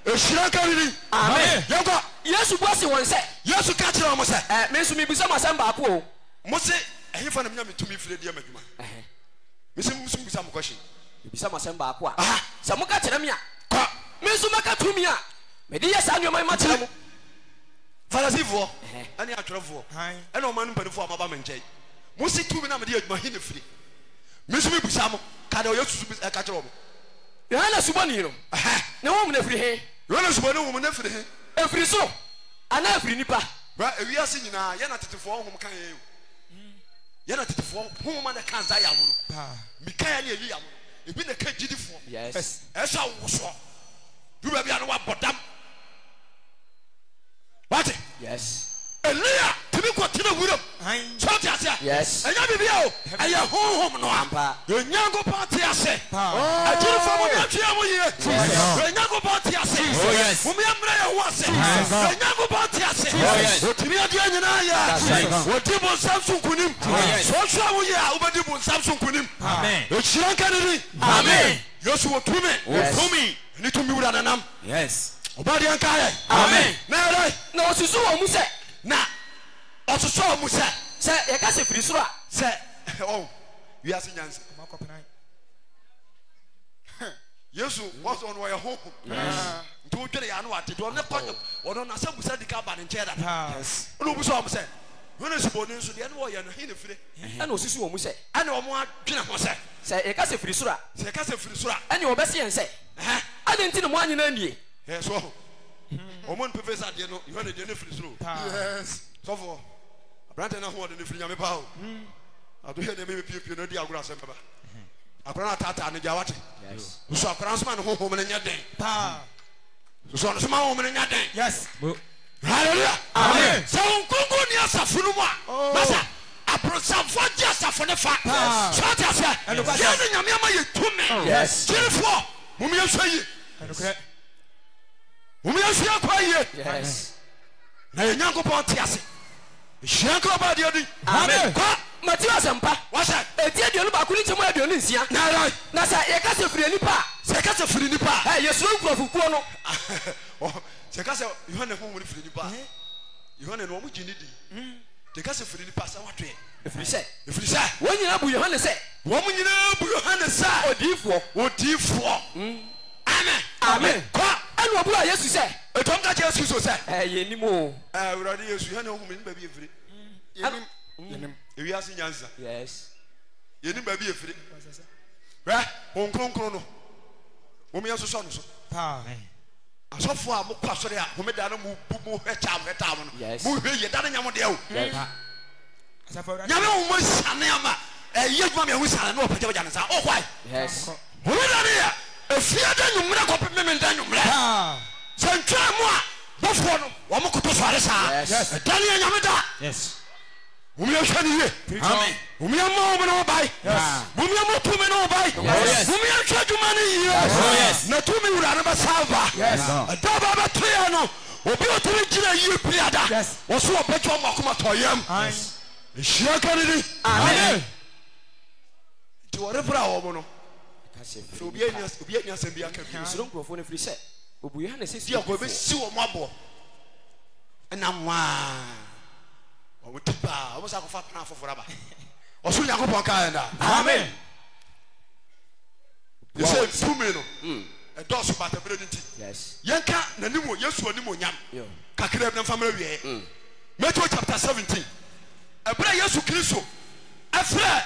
ehira kariri amen yego Yesu wasi won say Yesu ka kire omo say me so me bisa masam ba ko mo se ehifa na mnya metumi fire die madwuma me se musu bisa mo question bisa masam ba ko a sa mo ka kire me a ko me so maka tumi a me di yesa nyoma ma kire mo Pharisee ani atwerefo ena o man mpanifo amaba menchai mo se tumi na me di adwuma hine fire me so me bisa mo ka de Yesu bisa ka kire omo Yohana suboni no ne wo mu na firi he Yohana suboni wo mu na firi he efiri so ana efiri nipa ba ewiase nyina ye na tetefo hom kan ye na tetefo hom ma na kan za ya wo mika ya ne eli ya wo ebi na ka gidifo yes esa wo so du ba bia no wa bodam what yes Elia tibi ko tina wuram so ti ase yes enya bibia o aya honhom no ampa enya go party ase ajiri fa mo ya twa mo ye enya go party ase mo me amra ya ho ase enya go party ase o tibi ade nyina ya o ti bo Samsung kunim so so mo ya o bedi bo Samsung kunim amen o chiran kanini amen Yesu wo tumi ni tumi wura nanam yes obadi an kai amen na rai na osusu wo mu se na osusu wo mu se se ye ka se firi soro a se oh wi ase nyanse Yesu was on way home ntu dwere ya no ate do ne konyo wono na sabusa dika ba ne ncheda yes no bu so am se wono siboni nso de ne wo ye no hine fire ana osusu wo mu se ana wo mo adwene ho se ye ka se firi soro a se ka se firi soro ana wo bese yen se ana nti ne mo anyi na nie yes so omon professor de no you want de ne firi soro yes so for brante na ho de ne firi nyame pa o ado he ne me pie no di agura asem baba akora tata ne jawate yes so akora nsma ne ho ne nya den pa so no sma ho ne nya den yes hallelujah amen so kungu ni asafunu mu a masa aprosafo ja for the fact. So that's it. And the Yamama to me. Yes. Therefore, whom you say. Whom you say quiet. Yes. Now you go Pontiasi. Shanko about the other. Amen. Matthias and Pa. What's that? A dear dear Bakuni to my Dionisia. Now, Nasa, a casa for any pa. Secasa for any pa. Hey, you're slow for Fukuano. Oh, Secasa, you want a home with the pa. You want a woman you need. The casa for any pass. If you say, when you have Johanna say, woman, you know, Johanna say, or deep for. Amen. Amen. And what will I yes to say? I don't get yes to say. Hey, anymore. I would rather use you know whom baby free. If you are seeing answer, yes. You need baby free. Right? Hong Kong chrono. Women also sons. I saw for a pastor there who made that move her town. Yes. Move here, that and Yamadeo. Yamu was Sanama. A young woman who said no pajamas. Oh, why? Yes. Who are here? A fear than you make up a women than you make. Santra, Buffalo, Wamukutu Faresa. Yes. Daniel Yamada. Yes. We are shutting here. Amen. We are more than by. Yes. We are more to men by. Yes. We are trying money. Yes. Not to me, Ranaba Salva. Yes. A Daba Triano. Or be to me, you Piada. Yes. Or so a better Makuma Toyam. Share Kennedy. Amen. To whatever our woman. So be yes, and be a computer. Don't go for a free set. We had a sister of a sewer mobile. And I'm one. I was a fat now for forever. Or soon I go for Canada. Amen. You said 2 million. A dozen about the building. Yes. Yanka, Nanimu, yes, or Nimo Yam. Kakirab family. Matthew chapter 17. A prayer yes to Christo. A prayer.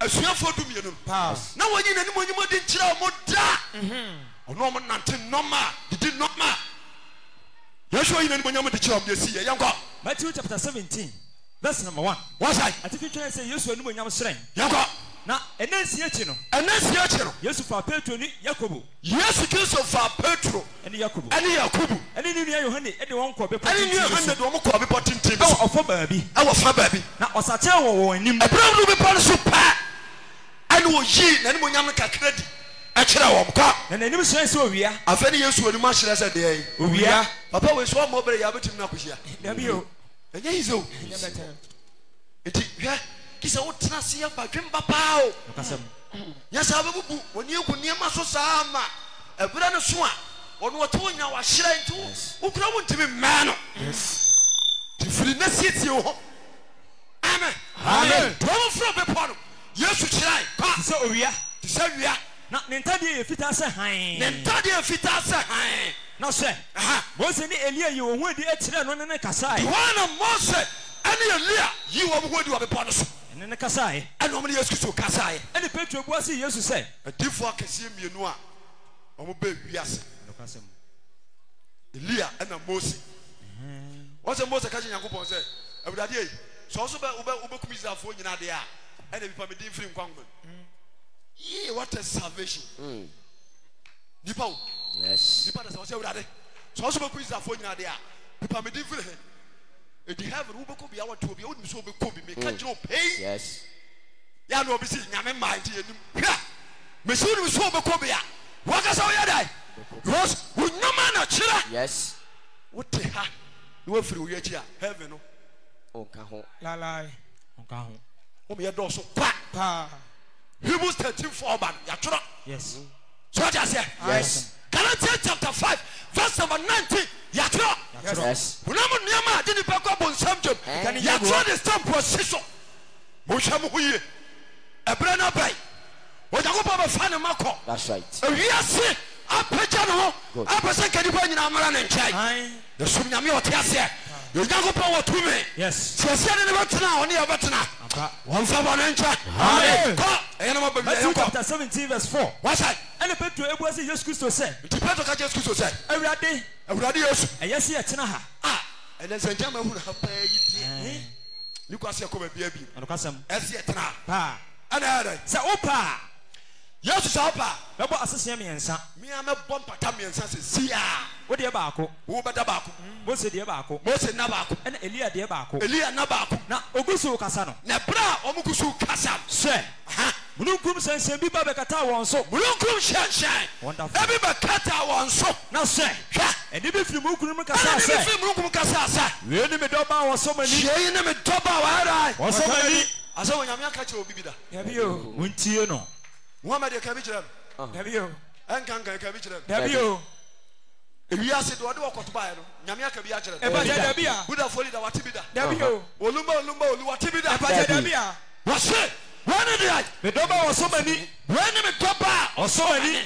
A swim for 2 million. Now, when you know you didn't chill more. No man, nothing, no ma. You did not ma. You're sure you know the job you see. Young God. Matthew chapter 17, verse number 1. What's I? I think you can say, you saw no young strength. Young God. Now, and then see it, and then see it. Yes, for Petro, Yakubu. Yes, it is for Petro and Yakubu. And Yakubu. And then you honey, anyone called the and you hundred one call the bottom team of a baby. Our baby. Now, was a tell or him a brown ruby policy pat. I know ye, and when Yamaka credit. And then you say so we are. I've any use with the marshal as a day. We are. Papa was one more very abbot in Nakusia. Yabio. And yes, oh. Kiss out Nasia by Jim Papa. Yes, I will. When you could near Masosama, a brand of swan, or what two now are shrine to, who grow to be man. Yes. To free the city. Amen. Amen. Don't from the bottom. Yes, you try. So we are. To say we are. Na nentadi efita se han nentadi efita se han na se Mose ni Elia yi wo hu di etire no ne kasai wana Mose ani Elia yi wo hu di wo be pono so ne kasai ani o me Yesu so kasai ani Petro bu ase Yesu se adifo akase mienu a o mo be wiase no kasem Elia ana Mose Mose ka je Yakobon se abudade yi so so be kum Israelfo nyina de a ani bi pa me din firi nkwango yeah, what a salvation. Nipa. Yes. Nipa da say urade. So also be quiz afọ nyina de a. Nipa me din feel he. E di heaven wo be ko bia what to be. Wo nim so be ko bi me ka jiro pay. Yes. Ya no be si nyame mind enim. Hwa. Me so nim so be ko bia. Wa ka so ya dai. Because wo nyama na kira. Yes. Wo te ha. No afiri wo yachi a heaven no. O ka ho. La la. O ka ho. O me do so pa. Hebrews 13:4 yatro. Yes. So what I say? Yes. Galatians chapter 5 verse number 19 yatro. Yes. Unamu nyama dini peko bonsam job. Yatro the same position. Bonsam huye. Ebrana bay. Ojago baba fan mako. That's right. Ewiase apeja no. Apese kadipa nyina amara na nchai. Yesum nyame otiase. Yojago pa wo tumi. Yes. Sese ne betena oni abetena. One for one inch. Amen. Matthew chapter 17 verse 4. What's that? And the Petro Ebu say Jesus Christ said. The Petro ka Jesus Christ said. Everybody yes. And yes here tena ha. Ah. And then Saint Jama hu na pa yi. You kwase ko ba bia bi. And kwasam. Yes here tena. Pa. Ana. Say opa. Yes say opa. Ebo asese miensa. Me am bomb pata miensa se sia. What dear Bako? Who better Bako? Mose dear Bako. Mose Nabako. And Elia dear Bako. Elia Nabako. Now Ogusu Casano. Nebra Omukusu Kasam. Sir. Munukum sense Biba Bekata one so. Munukum shine. Wonderful. Every Bekata one so. Now, sir. And if you move Kasa, we enemy Doba was so many. She enemy Doba, was so many. I saw when I'm catching Bibida. Have you? Wintino. Muhammad Kabich. Have you? And Kanka Kabich. Have you? If you ask it, what do I want to buy? Yamaka Biacha. Ebajabia. Would have followed our Tibida. Have you? Olumba, Luatibida. Ebajabia. What's it? One of the Doba was so many. When enemy Doba or so many.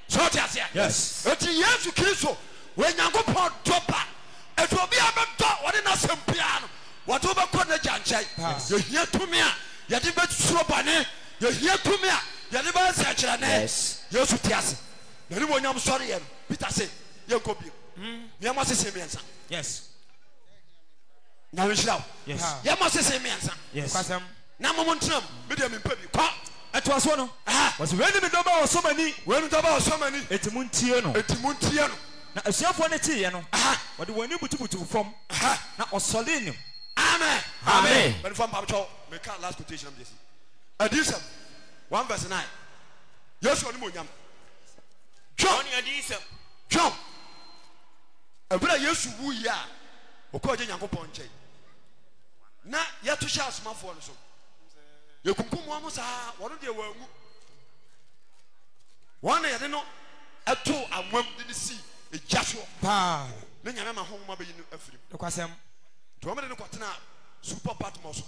So yes. But yes, you kill so. When you go for Doba, it will be about what in a some piano. Whatever corner Janjay. You hear to me. You did not slow bunny. You hear to me. You did not search your name. Yes. Yes, it is. The one I'm sorry. Peter said, you go be. You must say me answer. Yes. Now we shall. Yes. You must say me answer. Yes. Now, Montam, medium in Pebby. It was one. Was when the Doba was so many. When the Doba was so many. It's Muntiano. It's Muntiano. Now, a chef on a tea, you know. What do we need to from? Now, or Solinium. Amen. Amen. But from Papa, make our last quotation of this. Addition 1 verse 9. Yes, or Munyam. John, John. A brother, yes, who ya. According to Yanko Ponche. Now, you have to shout small for us. You can come almost one of the world. One I don't know. A two and one didn't see a Joshua. Then you remember home maybe in a free. Look at them. To a minute, super patmos.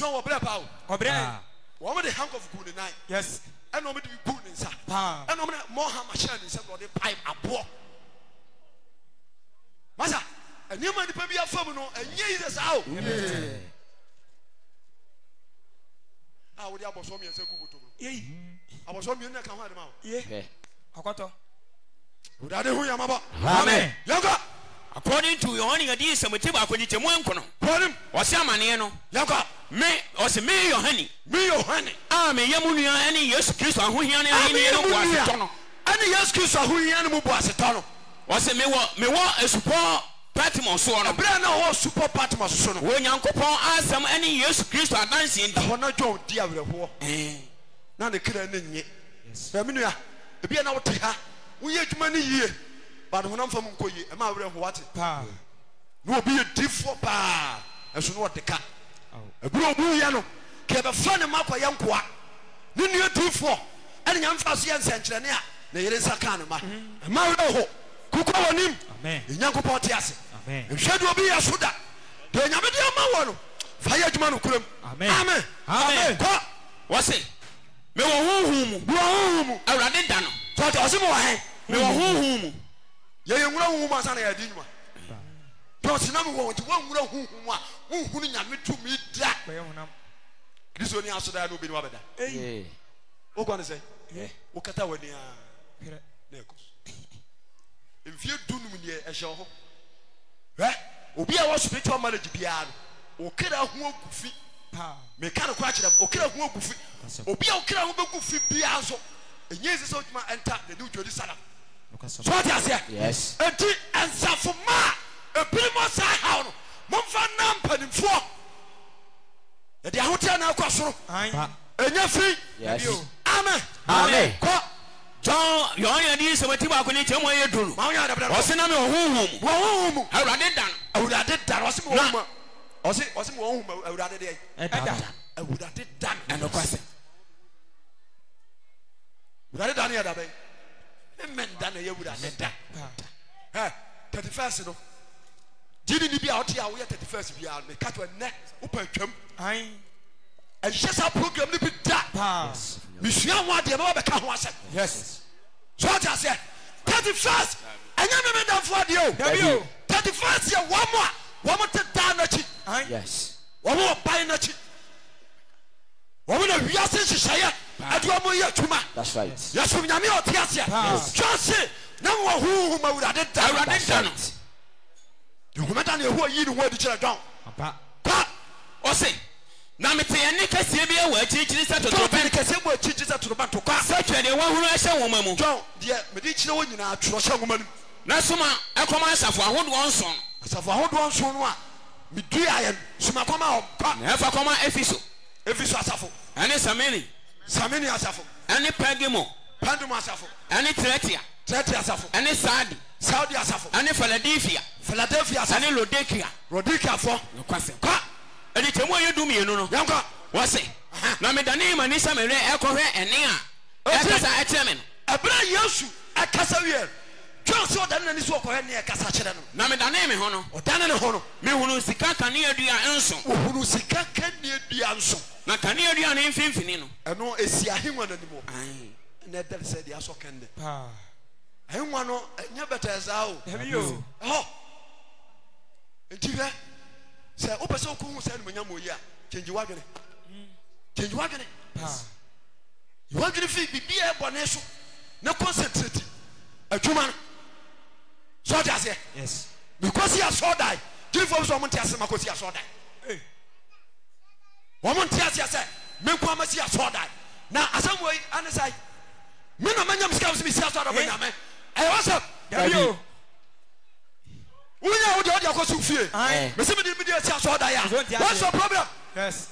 No, Obra. Obra. One of the hang of good night. Yes. And nobody to be good inside. And no more machine inside of the pipe a poor. Massa, and you might be a family and ye is out. I would have some years ago. I was on your neck. I had him out. Yeah. Akoto. Would I know who I'm about? Amen. Younger. According to your honey, a decent material, I couldn't one. Put him. What's your money? Younger. Me or say me your honey. Me your honey. Ah, me Yamunia, any yes, Chris, who he and any yes, Chris, who he animal was a tunnel. Was it me what a support Patmos son of Brand or super Patmos son. When Uncle Paul asked some any yes, Chris, are dancing. I want not Joe, dear, war. Now the killer in ye. Familia, the be an out here. We get money here. But when I'm from Koyi, am I what? No be a deep for pa. As you know what the cat. A blue yano. Keep a funny map of young qua. Then you're deep for. And young Fasian Centrania. There is a canama. A Mauro. Kuko on him. Amen. Yanko Portias. Amen. And Shadow be a Suda. The Yamadia Mawano. Fire to Manukum. Amen. Amen. Amen. What's it? Me who I ran it down. So I was more. Me who young woman, son, I didn't want. Don't number one to one who me to me that. This only answer that I will be Wabada. Eh? What going to say? What at when you are? If you do me a show, eh? Obi a was spiritual marriage piano. Okay, I won't fit. Mechanical catch them. Okay, I won't fit. Obi a okay, I won't fit piazzo. And yes, so my enter the new Jody Sana. So what I say? Yes. And Safuma, a primus I have. Monfan Nampan in 4. The hotel now cost. And you're free. Yes. Amen. Amen. John, your idea so what you are going to tell me you do. What's the name of whom? I ran it down. I would have did that. Was it home? I would have did that. I would have did that. And no question. Would I have done the other way? Men done a year would have did that. 31st, no. Didn't be out here, we are 31st. We are the cat with neck open. And just a program to be that. Monsieur, what the other can was it? Yes. So I said, 31st, and you remember that for you. 31st, you one more to down. Yes. One more buying a chip. One more, we are saying, I do a more year to ma. That's right. Yes, from Yamio Tiasia. Just say, no one who would have done it. You remember who are you where the children down? Or say, now me tell you, Nika Sibia, where teachers at the bank, where teachers at the bank to pass. Such a one who I shall woman. John, dear, Medici, you know, trust a woman. na soma ekoma asafo ahodo nson asafo ahodo nson no a medua ayɛ soma kɔma ɔpa na efa kɔma Efeso asafo ane Samini asafo ane Pergamo asafo ane Thyatira asafo ane Saudi asafo ane Philadelphia asafo ane Laodicea fo no kwase kwa edi temu ayedum yenu no yanka wase na medane mani Samiri ekohwe ene a ekasa ekyeme no abra Yesu akasa wie John so dan nani so okohwe ne ekasa kyere no na medane me ho no odane ne ho no me hunu sika kanea dua enso ohunu sika kanea dua enso na kanea dua ne mfimfini no eno esi ahenwa nanimo ai na dal se dia so kende ahenwa no nya beta za o yo entiwe se opese okuhu se no nya moyi a change wadwene you want to feel be a boneso no concentrate adwuma so that say yes because he has so die give for someone to ask because he has so die woman tia say me kwa ma si so die na asam wey anesai me na manyam scams me si so die me na me what's up yo unya odi akosu fie me se me di si so die what's the problem yes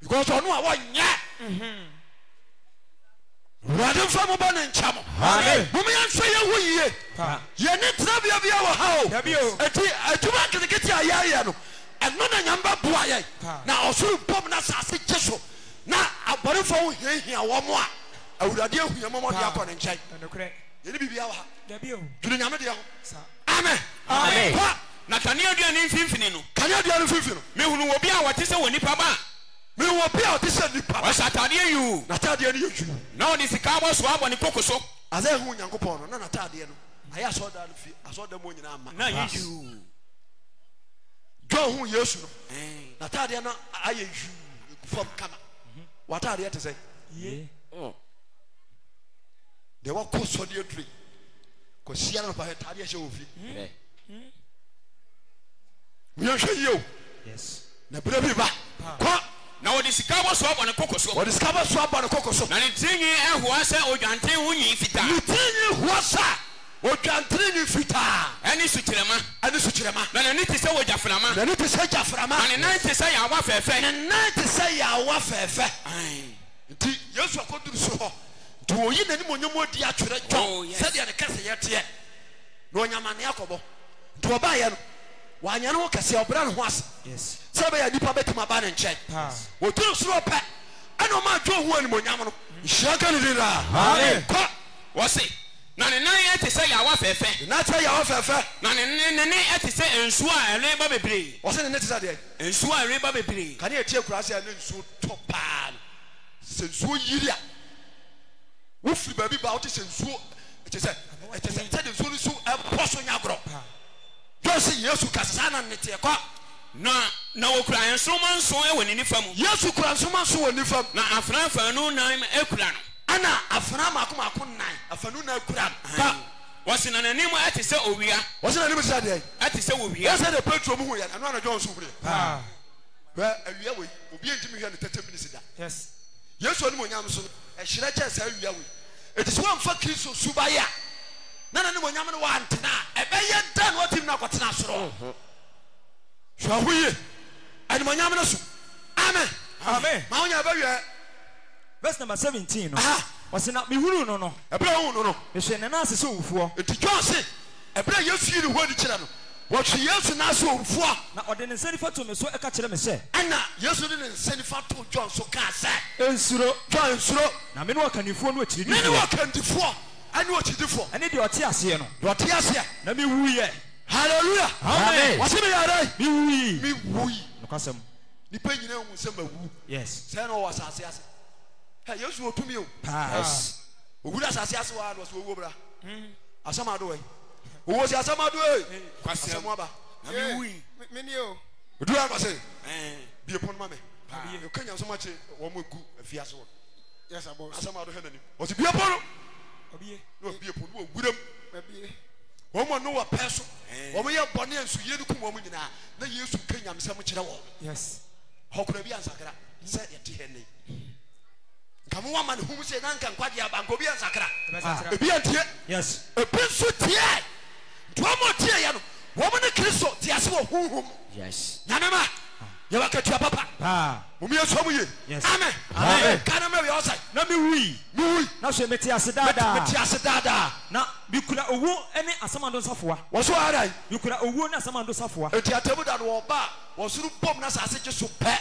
because onu a wonya Radin famu bana nchamo. Amen. Bumi answe ye huye. Ye ni trabia bia wo ha o. Eti aduma kiti ayaya no. Eno na nyamba boa ye. Na osuru pom na sase jeso. Na abore fo wo hia wo mo a. Awurade ahua mo mo de akọ ne nkyai. Ye ni bibia wo ha. Duru nyame de ho. Amen. Amen. Na kanea dua ne mfimfini no. Kanea dua ne mfimfini no. Me hunu obi a wote se woni pa ba. Me wo bia o tise nipa. Wa satade yu. Na tade ne yu. Na odi sika bo so abɔ ne kokoso. Aza hu Nyankopɔn no na tade no. Aya so da no fi. Aso da mo nyina ama. Na yu. John hu Yesu no. Na tade no aye yu. Fom kama. Wa tade te say. Ye. De wa ko so de adri. Ko sia no pa tade hye wo fi. Mi hye yo. Yes. Na bere bi ba. Ko na odi sika bo so abɔ ne kokoso. Odi sika bo so abɔ ne kokoso. Na ne tinyi ehua sɛ odwante hunyi fita. Ne tinyi hua sa odwante ni fita. Ani sukyerema. Na ne ti sɛ wojaframa. Na ne ti sɛ jaframa. Na ne nan ti sɛ yawa fɛfɛ. Na nan ti sɛ yawa fɛfɛ. Nti Yesu akoduru so hɔ. Nti oyi nani mo nyomo di atwere jɔ. Sɛ de ne kase yɛ teɛ. Na onyamane akɔbɔ. Nti oba yɛ no. Wanya no kase obra no ho ase. Yes. Sebe ya nipa betima ba ne nkyɛn. Woturu soro pɛ. Ana ma adwo ho ani monyam no. Hyaka ne dira. Amen. Kɔ. Wɔse na ne nan yɛ te sɛ yawa fɛfɛ. Na kyɛ yawa fɛfɛ. Na ne ɛte sɛ nsuo a ɛreba bebree. Wɔse ne te sɛ deɛ. Nsuo a ɛreba bebree. Kane etie kura sɛ ne nsuo tɔ paa. Sɛ nsuo yiri a. Wo firi baabi ba wo te sɛ nsuo. Ɛte sɛ de nsuo so ɛpɔ so nyagorɔ. Jɔsi Yesu kasa na ne te kɔ. Na wokura nsoma nson wɔ ne nifa mu. Yesu kura nsoma nson wɔ nifa mu. Na afra afanu nan ekura no. Ana afra mako nan. Afanu nan ekura no. Wɔsi na n'anim ɛte sɛ owia. Wɔsi na n'anim sɛ deɛ. Ɛte sɛ owia. Wɔsi de Petro mu hu yɛ. Ɛno ana John so hu yɛ. Bɛ awia wei obi ntimi hwɛ ne 30 minutes da. Yes. Yesu ani mo nyam so ɛhyerɛ kyɛ sɛ awia wei. Eti so wɔmfa Kristo suba ya. Na ne mo nyam no wa antena. Ɛbɛyɛ dan wɔtim na kɔtena soro. Shwahuye ani mo nyam no so. Amen. Amen. Ma wonya ba wiɛ. Verse number 17 no. Wɔse na mehunu no no. Ɛbra hu no no. Mehwɛ ne nan ase sɛ owufoɔ. Eti John se ɛbra Yesu yi ne ho ani kyerɛ no. Wɔhwe Yesu na so owufoɔ. Na ɔde ne nsa nifa to me so ɛka kyerɛ me sɛ. Ɛna Yesu de ne nsa nifa to John so ka sɛ. Ensuro. John ensuro. Na me ne ɔkandifoɔ no akyiri. Me ne ɔkandifoɔ. Ani ɔkyidifo. Ɛne deɛ ɔte aseɛ no. Deɛ ɔte aseɛ. Na mewuyɛ. Hallelujah. Amen. Wɔse me yare. Mewuyi. Mewuyi. Nokasɛm. Nipa nyina hu sɛ mawu. Yes. Sɛ na ɔwɔ asase ase. Hɛ Yesu otumi o. Yes. Owura asase ase wa na ɔsɛ owo bra. Asamado ɛ. Owo si asamado ɛ. Asamu aba. Na mewui. Me ni o. Odu aba sɛ. Bie pon ma me. Yo kanya so ma che wo mo gu afia so. Yes abo. Asamado hɛ nanim. Ɔsi bie pon. Obie. No bie pon wo wuram. Obie. Wɔn mo no wɔ pɛ so. Wɔn yɛ bɔne nsu yɛ kum wɔn nyinaa. Na Yesu ka nyamsɛm kyerɛ wɔn. Yes. Hɔkora bi ansakra. Sɛ yɛte hɛ nei. Kamu wa man hum se nan kan kwaje abanko bi ansakra. Ebi antie. Yes. Ebi so tie. Tuamo tie ya no. Wo mo ne Kristo tie ase wo hum. Yes. Nyamema. Ya wakatua papa. Mumi asomu ye. Yes. Amen. Amen. Kana me we outside. Na me wi. Na so meti ase dada. Meti ase dada. Na bi kura owu ene asamando safoa. Wo so arai. Bi kura owu na asamando safoa. Enti atabu da wo ba. Wo suru bom na sase je so pe.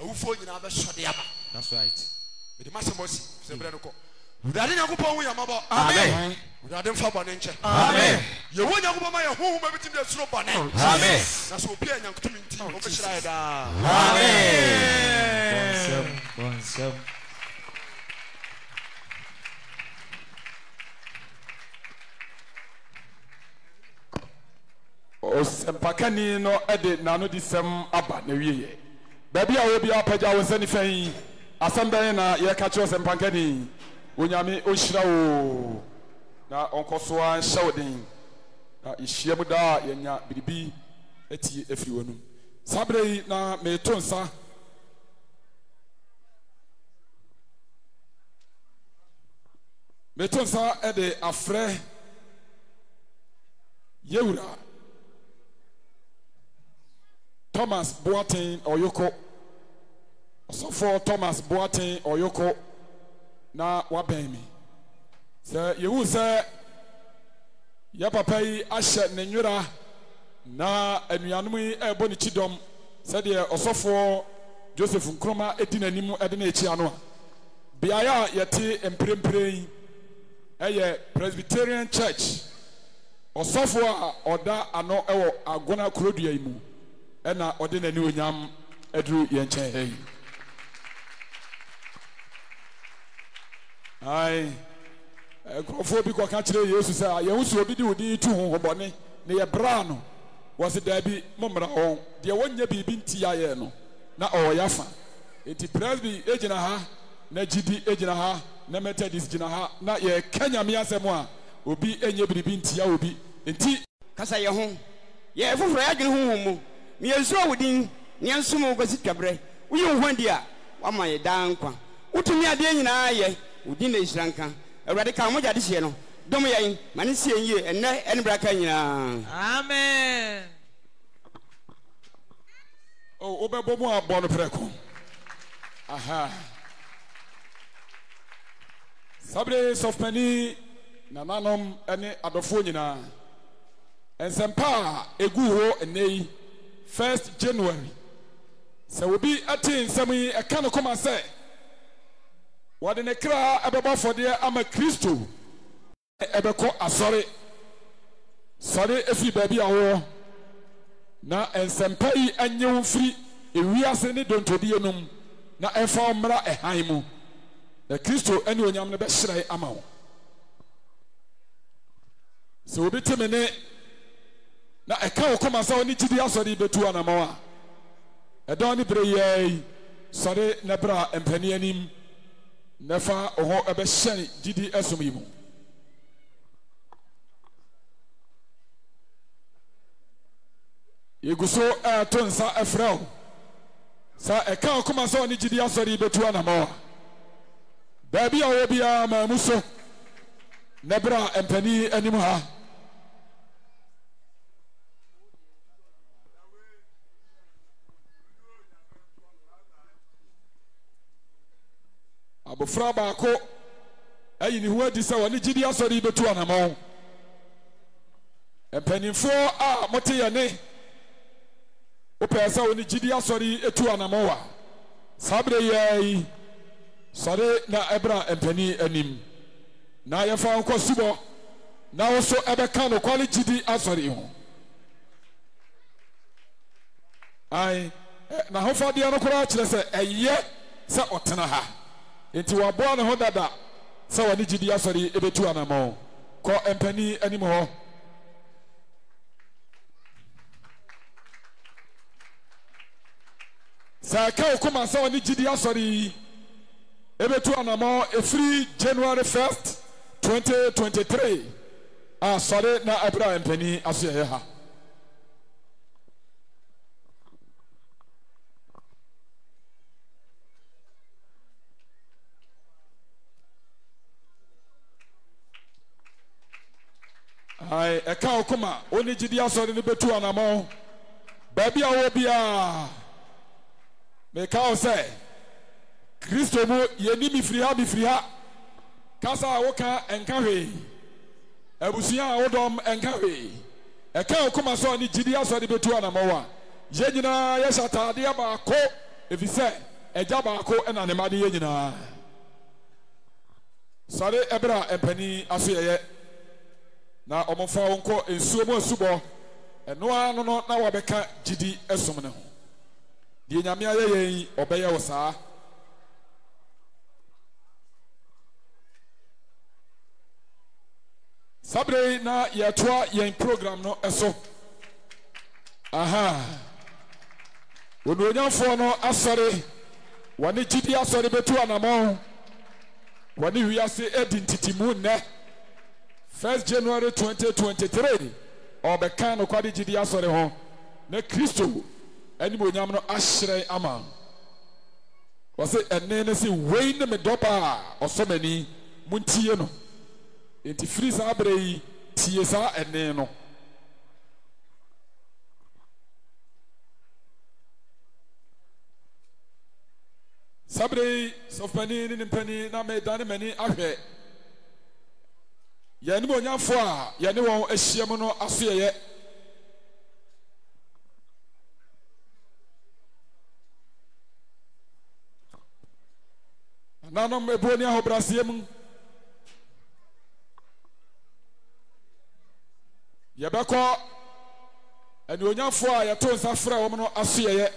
Awufo nyina be so de aba. That's right. Edi masemosi. Se bre no ko. Udade Nyankopɔn hu yamabɔ. Amen. Udade mfa bɔne nkyɛ. Amen. Ye wo Nyankopɔn ma ye hu ma bitim de suro bɔne. Amen. Na so obi Nyankopɔn nti o be hyira ye da. Amen. Bonsam. Osempakani no ede nano di sem aba na wiye. Baabi a wo bi apagya wo nsani fan asɛm bɛn na yɛka kyerɛ Osempakani onyame ohyira wo na ɔnkɔsoa nhyɛ wo den na ihyia mu da yɛnya biribi atie afiri w'anum saa berɛ yi na meto nsa ɛde afrɛ yɛwura Thomas Boateng Oyoko ɔsɔfoɔ Thomas Boateng Oyoko na wabɛn mi sɛ yehu sɛ yɛ papa yi ahyɛ ne nwera na anuanom yi ɛbɔ ne kyidɔm sɛdeɛ ɔsɔfoɔ Joseph Nkrumah edi n'anim ɛde ne akyi ano a beaeɛ a yɛte mprempren yi ɛyɛ Presbyterian Church ɔsɔfoɔ a ɔda ano ɛwɔ Agona Kurodua yi mu ɛna ɔde n'ani onyam ɛduru yɛn nkyɛn ha yi. Ai nkurɔfoɔ bi kɔka kyerɛ Yesu sɛ yɛn nso obi de odi tu honhobɔne na yɛ bra no wɔsi daabi mommra wɔn deɛ wɔnyɛ biribi nti ayɛ no na ɔwɔ yafa eti presby egyina ha na gidi egyina ha na Methodist gyina ha na yɛka Nyame asɛm a obi enye biribi nti ya obi nti kasa yɛ ho yɛ foforɔ yɛ adwene honhom mu meyɛnsuro wo din ne yɛnsom wo kɔsi twabrɛ woyɛ wo hwandi a wama yɛ daa nkwa wotumi adeɛ nyinaa yɛ wo din na ɛhyira nka Awurade ka mogya de hyeɛ no dɔm yɛn ma ne sie yie ɛnnɛ ɛne braka nyinaa amen o wobɛbɔ mu abɔ no prɛko aha sabre sɔfpani nananom ɛne adɔfoɔ nyinaa nsɛmpa a egu hɔ ɛnnɛ yi 1st January sɛ obi ate nsɛm yi ɛka no kɔma sɛ wɔde ne kra ɛbɛbɔ afɔdeɛ ama Kristo ɛbɛkɔ asɔre sɔre efi baabi a wɔwɔ na nsɛmpa yi anye wo firi ewiase ne dontodie nom na ɛfa mmra ɛhan mu na Kristo ɛne onyam no bɛhyerɛ ama wo sɛ obi te me ne na ɛka wo kɔma sɛ ɔne gyidi asɔre bɛtu anamaw a ɛdɔn ne bere yɛi sɔre na bra mpani anim na fa ɔhɔ ɛbɛhyɛne gyidi ɛsom yi mu yɛgu so ɛto nsa ɛfrɛ wo sɛ ɛka wo kɔma sɛ ɔne gyidi asɔre bɛtu anamaw a baabi a ɔwɔ biara maa mu so na bra mpani anim ha abofra baako ayi ne ho adi sɛ wɔne gyidi asɔre bɛtu anamaw mpanimfoɔ a mote yɛ ne wopɛɛ sɛ wɔne gyidi asɔre etu anamaw a saa bere yɛi sɔre na ɛbra mpani anim na yɛfa nkɔ subɔ na wo so ɛbɛka no kwale gyidi asɔre ho ai na hofadeɛ no koraa kyerɛ sɛ ɛyɛ sɛ ɔtena ha enti waboa ne ho dada sɛ wɔne gyidi asɔre ebetu anamaw kɔ mpani anim hɔ sɛ ɛka wo koma sɛ wɔne gyidi asɔre ebetu anamaw efiri January 1st 2023 a sɔre na ɛbra mpani aso yɛ ha ai eka okoma oni gidi asori ne betu anamo baby awo bia me ka o say Kristo mo yeni mi firi ha kasa awoka enka hwe abusia awodom enka hwe eka okoma so ni gidi asori betu anamo wa ye nyina ye shatade abako efise eja baako ena ne made ye nyina sare ebra empani aso ye na omofa wonko ensuo mo asubo eno ano no na wabeka gidi esom ne ho die nyame aye yen obeye wo saa sabre na yetoa yen program no eso aha ononyamfo no asore wani gidi asore betu anamo wani wiase edintitimu ne 1st January 2023 obeka no kwade gidi asore ho na Kristo animonyam no ahire ama wase enne ne se wei ne medoba osomani muntie no enti free sa abrei tie sa enne no sabre sofani ni mpani na me dane mani ahwe ya ni monyafo a ya ni won ahyiam no aso ye nanom eboni ahobrasiem ya beko ani onyafo a ya to nsa fra wo no aso ye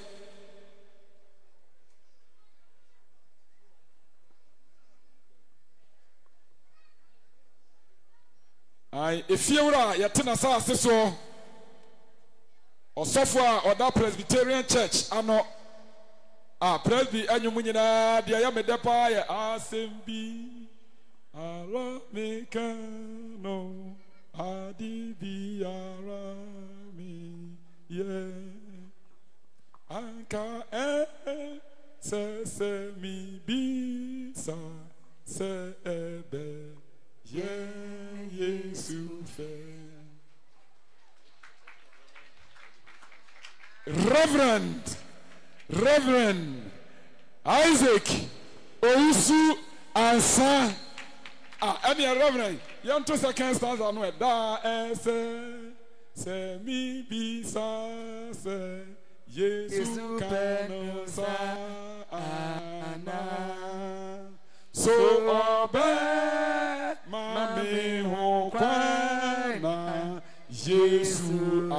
ai efiewura yetena sa aseso osofo a oda Presbyterian Church ano presby anyum nyina de ya medepa ya asembi ara mekano adibi ara mi ye anka se mi bi sa se ebe Yesu fe Reverend Isaac Ousu Ansa any Reverend yam to second stanza no da se mi bisa se Yesu kano sa ana so obe mami ho kwana Yesu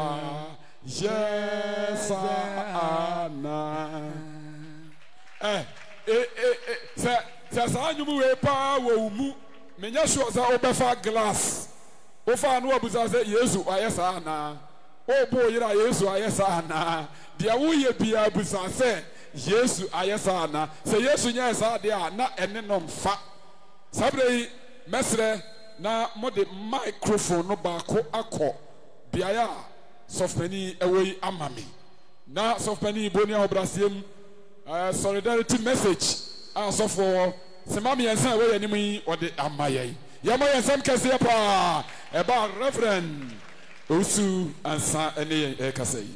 yesa ana se sa anyumu we pa wo mu menya sure za obefa glass ofa no abuza se Yesu ayesa ana obo yira Yesu ayesa ana dia wo ye bia abuza se Yesu ayesa ana se Yesu nya esa de na ene no mfa sabre mesre na mode microphone no baako akọ biaya sofani ewei amami na sofani boni obrasiem solidarity message asofo semami ensan we yanim yi ode amaye yamo yensam kase pa eba Reverend Ousu Ansa ene kasai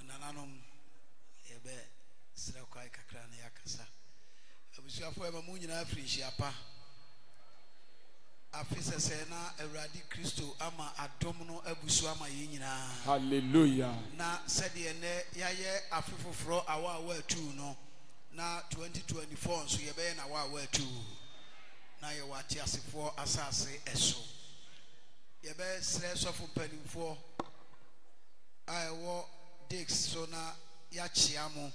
nananom ebe sira kwai kakra na yakasa abusuafo ema mu nyina afirishi apa afisa se na Awurade Kristo ama adom no abusu ama ye nyina hallelujah na sede ne yaye afefoforo awa atu no na 2024 so ye be na awa atu na ye wati asefo asase eso ye be sre sofo panimfo ayewo dix so na ya chiamo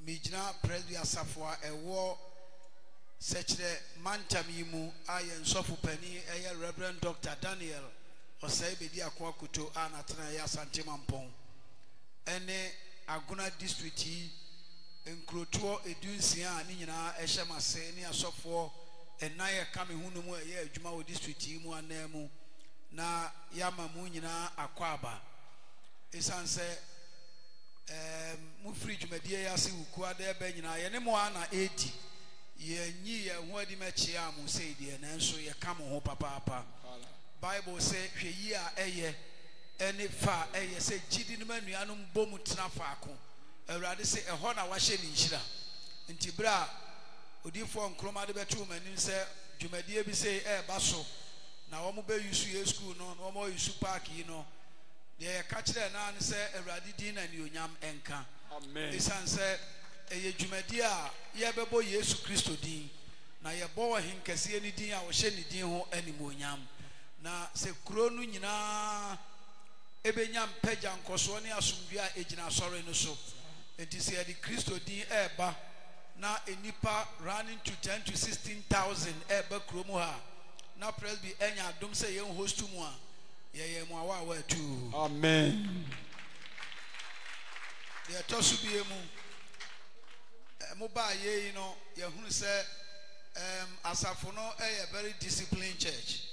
mijina presby asafo ewo sechere mantam yimu ayen sofu pani eye Reverend Dr. Daniel osai bedi akwa kuto anatena ya Asante Mampong ene Aguna district yi enkroto edunsia ni nyina ehyemase ne asofo enaye kame hunu mu eye adwuma wo district yi mu anamu na yama mu nyina akwaba esanse mu free dwumadie ya se wuku ada ebe nyina ye ne mo ana edi ye nyi ye ho adi mechi amu sei de na nso ye kam ho papa Bible say hwe yi a eye ene fa eye say gidi no manuanom bom tena faako awurade say ehɔ na wahye ne nhyira nti bra odifo nkroma de betu manim say dwumadie bi say eba so na wɔn be yusu ye school no na wɔn yusu park yi no de ka kire na ne say awurade din na ne onyam enka amen isan say eye dwumadie a ye bebo Yesu Kristo din na ye bo wa hinkase ni din a wo hye ni din ho animonyam na se kuro no nyina ebenya mpagya nkoso ne asomdua ejina asɔre no so enti se the Kristo din eba na enipa running to 10 to 16,000 eba kuro mu ha na presby enya adom se ye host mu a ye mu awa wa tu amen ye to so bie mu mo ba ye no ye hunu se asafo no a very disciplined church.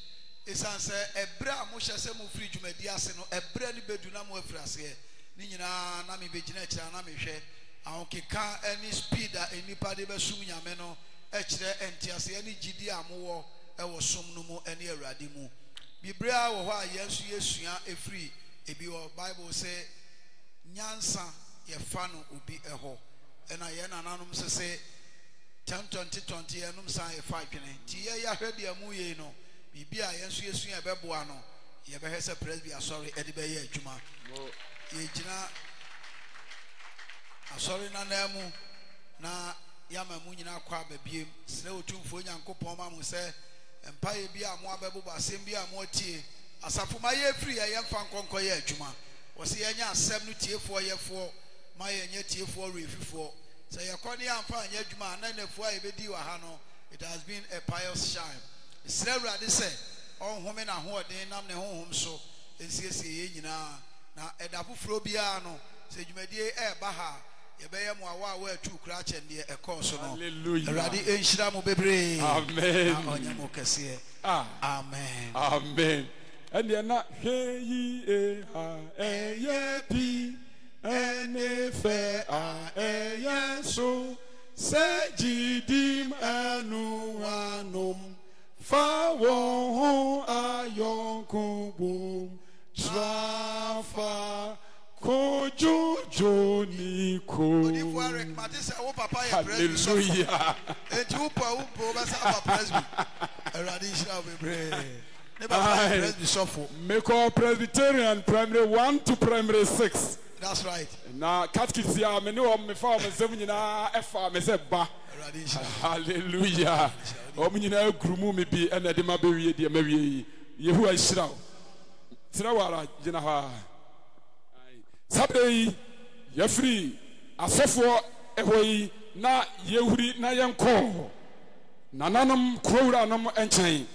Isan se ebra mo hye se mo free dwumadi ase no ebra ni bedu na mo afiri ase ni nyina na me begina kira na me hwe ahokeka any speed a enipa de besum nyame no e kire entiase ani gidi amowo e wo som no mu ene awurade mu biblia wo ho a yesu yesua efiri ebi wo Bible say nyansa ye fa no obi eho ena ye nananom se 2020 enum san ye fa dwene ti ye ya hwede amu ye no bibia yensu yesu ya beboa no ye be hese presby asori edi be ye adwuma ye gina asori na namu na yama mu nyina kwa babiem sre otumfo nyankopon ma mu se empaye bia mo abebo asem bia mo tie asafo ma ye free ye mfa nkonko ye adwuma wo se ye nya asem no tiefo yefo ma ye nya tiefo refifo se ye koni amfa nya adwuma na nafo a ye bedi wa ha no it has been a pious shame. Srewrade say on home na ho den nam ne honhom so ensiesie ye nyina na edafofro bia no se dwumadie ba ha ye be ye mo awa wa atu kura kyende e course no hallelujah Awurade enhyira mo bebre amen onya mo kase amen amen ende na hwe yi ha ye pi ene fe a ye so se jidim anu anum fa wo ayonku bum trafa kojojo ni ko hallelujah eju pa upo ba sa presby eradi shira bebre ne ba presby sofo make all Presbyterian primary 1 to primary 6. That's right. Na catechist ya me ne o me fa o mesem nyina efa me se ba hallelujah o me nyina gurumu me bi ena de ma bewie de ma wie yehu ahira tira wara gina ha sabrei ye free asofo ehoi na yehuri na yenko nananom kurowura nom enchen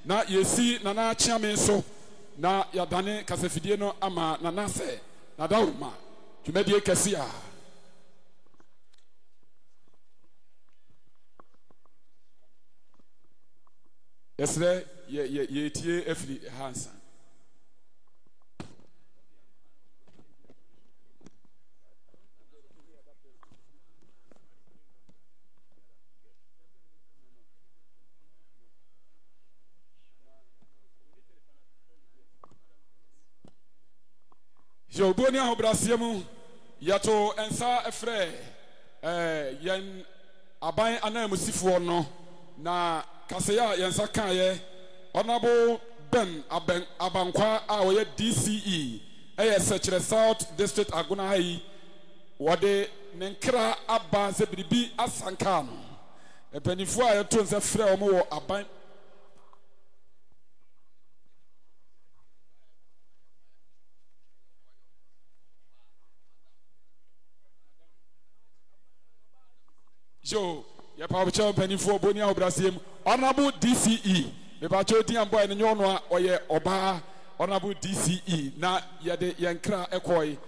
na yesi nana chiame so na yadane kasafidie no ama nana se na dawma dwumadie kasia yesre ye tie afri hansa yo boni ahobrasiemu yato ensa efre yen aban anamusifo no na kaseya yensa kaye honorable Ben Abankwa a oye DCE sechere South District Aguna hai wode nenkra aba se bibi asanka no epanifo a yato ensa frɛ omo wo aban Joe, ya pa ocho penifo boni a obrasiem honorable DCE me ba cho din ambo ene nyo no a oye oba honorable DCE na ye de yenkra ekoi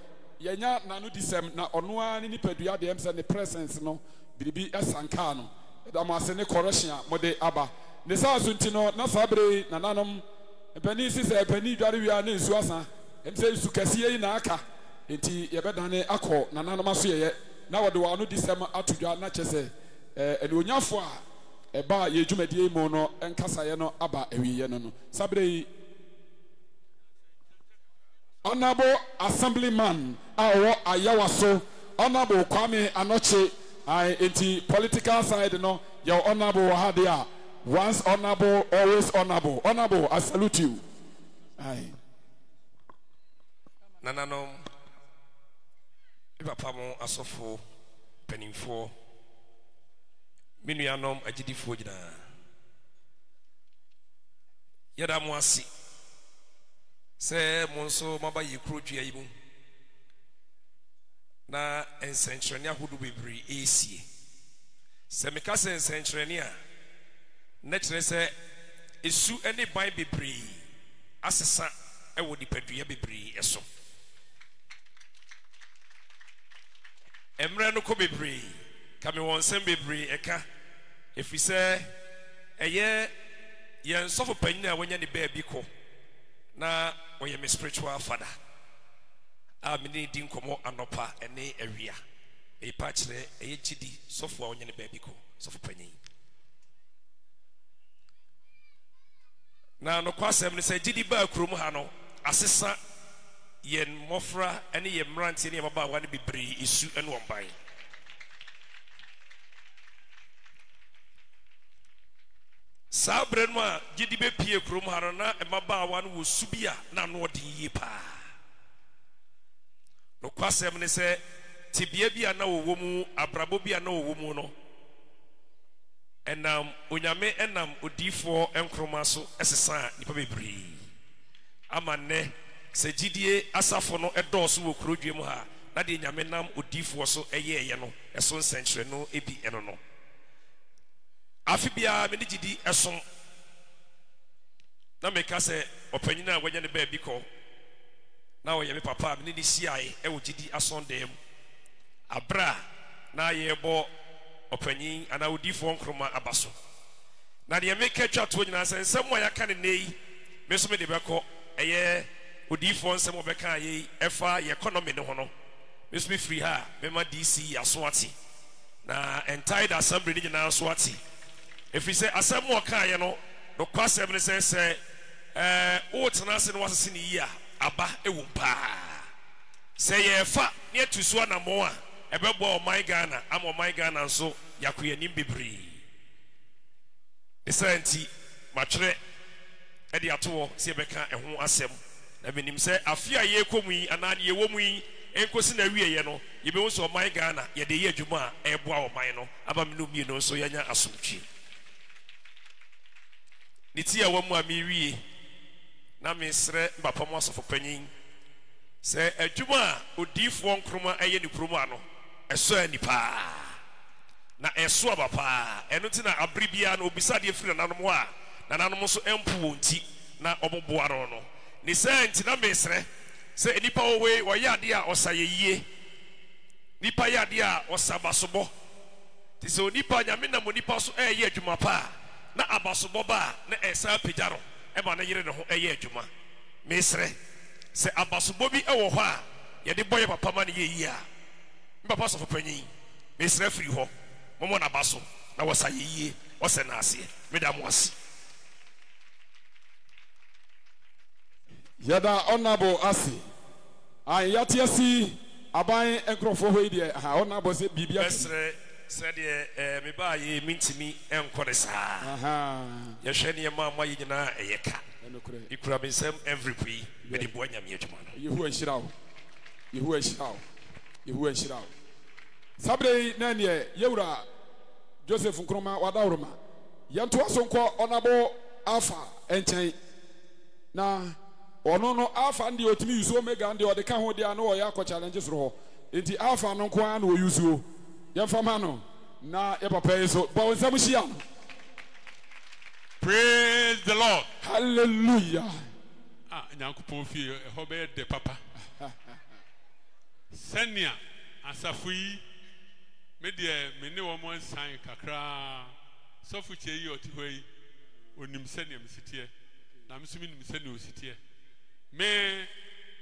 yenya nanu disem na ono a ni nipadua de emse ne presence no biribi esanka no da mo ase ne correction a mode aba ne sa asunti no na sabre na nanom epani sise epani dware wi a na nsu asa emse nsu kase yi na aka enti ye bedane akọ na nanom aso ye na wode wa no disem atudwa na chese ene onyafo a eba ye dwumadie mu no enkasa ye no aba ewiye no no sabre Honorable Assemblyman Awo Ayawaso, Honorable Kwame Anoche, in political side, no, your Honorable Hadia. Once honorable, always honorable. Honorable, I salute you. Aye. Nananom, Ibapamo Asofo, Pennyfo, Minuanom, Ajidifo Jina. Yadamwasi. Se monso maba yikro dua yimu na ensentrene ahodo bebre esie se meka se ensentrene a na kire se esu ene ban bebre asesa ewo dipadua bebre eso emre no ko bebre kame wonsem bebre eka efise eye yen sofo panyin a wonya ne ba bi ko na oye me spiritual father a mini din komo anopa ene awia e pa kire eye chidi sofo a onye ne baabi ko sofo panyin na no kwasem ne se gidi ba krom ha no asesa yen mofra ene ye mrantie ne baba wa ne bibri isu ene womban Sabre no a gidi be pie krom ha na emaba wa no wo subia na no odi yi pa no kwasem ne se tibia bia na wo mu abrabo bia na wo mu no enam onyame enam odifo enkroma so esesa nipa bebri amane se gidie asafo no edoso wo krodwe mu ha na de nyame nam odifo so eye no eso nsenkyere no ebi eno no afibia me gidi eson na meka se opanyina wanya ne ba bi ko na wo ye me papa me ni siae e wo gidi ason dem abra na ye bo opanyin ana odifo nkroma abaso na de me ka twa to nyina se nsem wa yaka ne nei me so me de beko eye odifo nsem obeka ye efa ye economy ne ho no me so me free ha me ma DC aso ati na entire assembly ni nyina aso ati if we say asem wo ka ye no no kwasem ne se o tena se no wasese ne yi a aba ewo pa se ye fa ne atuso anamo a ebebo o my Ghana am o my Ghana nso yakoye nim bebri esanti matwere e de ato se beka eho asem na benim se afia ye komu yi anane ye womu yi enkosi na wiye no ye be nso o my Ghana ye de ye adwuma a eboa o my no aba me no mie no nso yanya asomtwi niti ya wamu amiwie na mesre mbapamo asofo panyin se adwuma odifo nkroma eye ne kromo ano eso anipa na eso abapa eno ti na abribia na obisade afiri nanom a na nanom so empu wonti na oboboaro no ni se nti na mesre se enipa owe oyade a osayeye nipa yade a osabasobo ti se onipa nyame na monipa so eye adwuma pa na abasobo ba na esa pejaro e ba na yire ne ho eye adwuma mesre se abasobo bi ewo ho a ye de boye papa ma ne ye yi a papa so panyin mesre free ho momo na baso na wasa ye wasa na ase medam wase yada honorable asi an yatiasi aban enkrofo ho ide ha honorable se bibia mesre said me ba ye mintimi enkoresa ye hwe ne ma ma yina eyeka ikura me sem every pre me de boanya me adwuma no yehu anhirawo sabre na ne yewura Joseph Nkrumah wadawroma yanto asonko onabo alpha enchen na ono no alpha ndi otimi yuso omega ndi odeka ho dia no oya ko challenges ro ho enti alpha no nko an no yuso yemfama no na ye papa yeso ba wonsam hia. Praise the Lord. Hallelujah. Nyankopon fie ho be de papa senia asafui me de me ne wo mo nsan kakra sofu chei otihoi onim senia msitie na msumi nim senia ositie me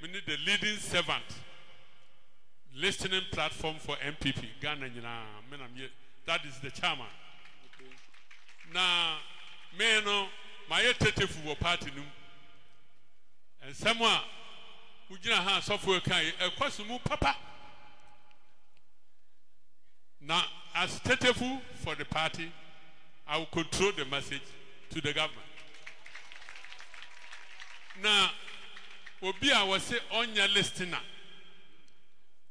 ne the leading servant listening platform for MPP Ghana nyina me na me that is the chairman na me no my tetefu wo party num and someone ujina ha sofo kan ekwasu papa now as statefu for the party I will control the message to the government. Now obi a was say onya listener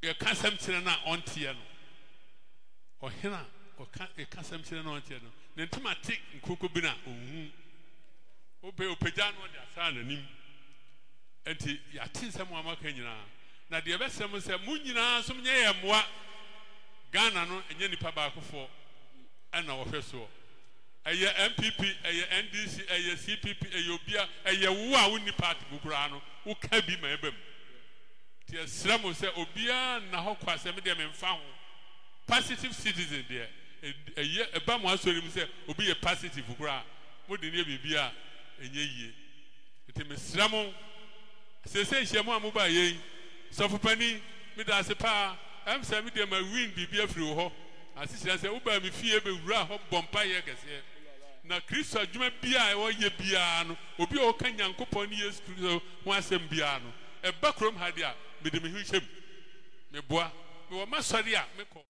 you can't something na on tier no ohina o can't something na on tier no ntuma tik nkoko bi na ohun obe opeja no dia sa na nim enti ya tinsem amaka nyina na de besem se munyina som nye yemwa Ghana no enye nipa ba akofo ana wo hweso eye MPP eye NDC eye CPP eye obia eye wo a woni party gugura no wo ka bi ma ebem ti esramo se obia na ho kwase me de me mfa ho positive citizen there eye eba mo asori mu se obi ye positive gugura mo de ne bibia enye yie ti me sramo se hye mo amuba yen sofopani me da se pa am say me de ma win bibia firi ho asisi say uba me fie be wura ho bompa ye gese na Kristo adwuma bia e wo ye bia no obi o ka Nyankopon ni Yesu Kristo ho asem bia no e ba krom ha dia me de me hwehwem me boa me wo masori a me ko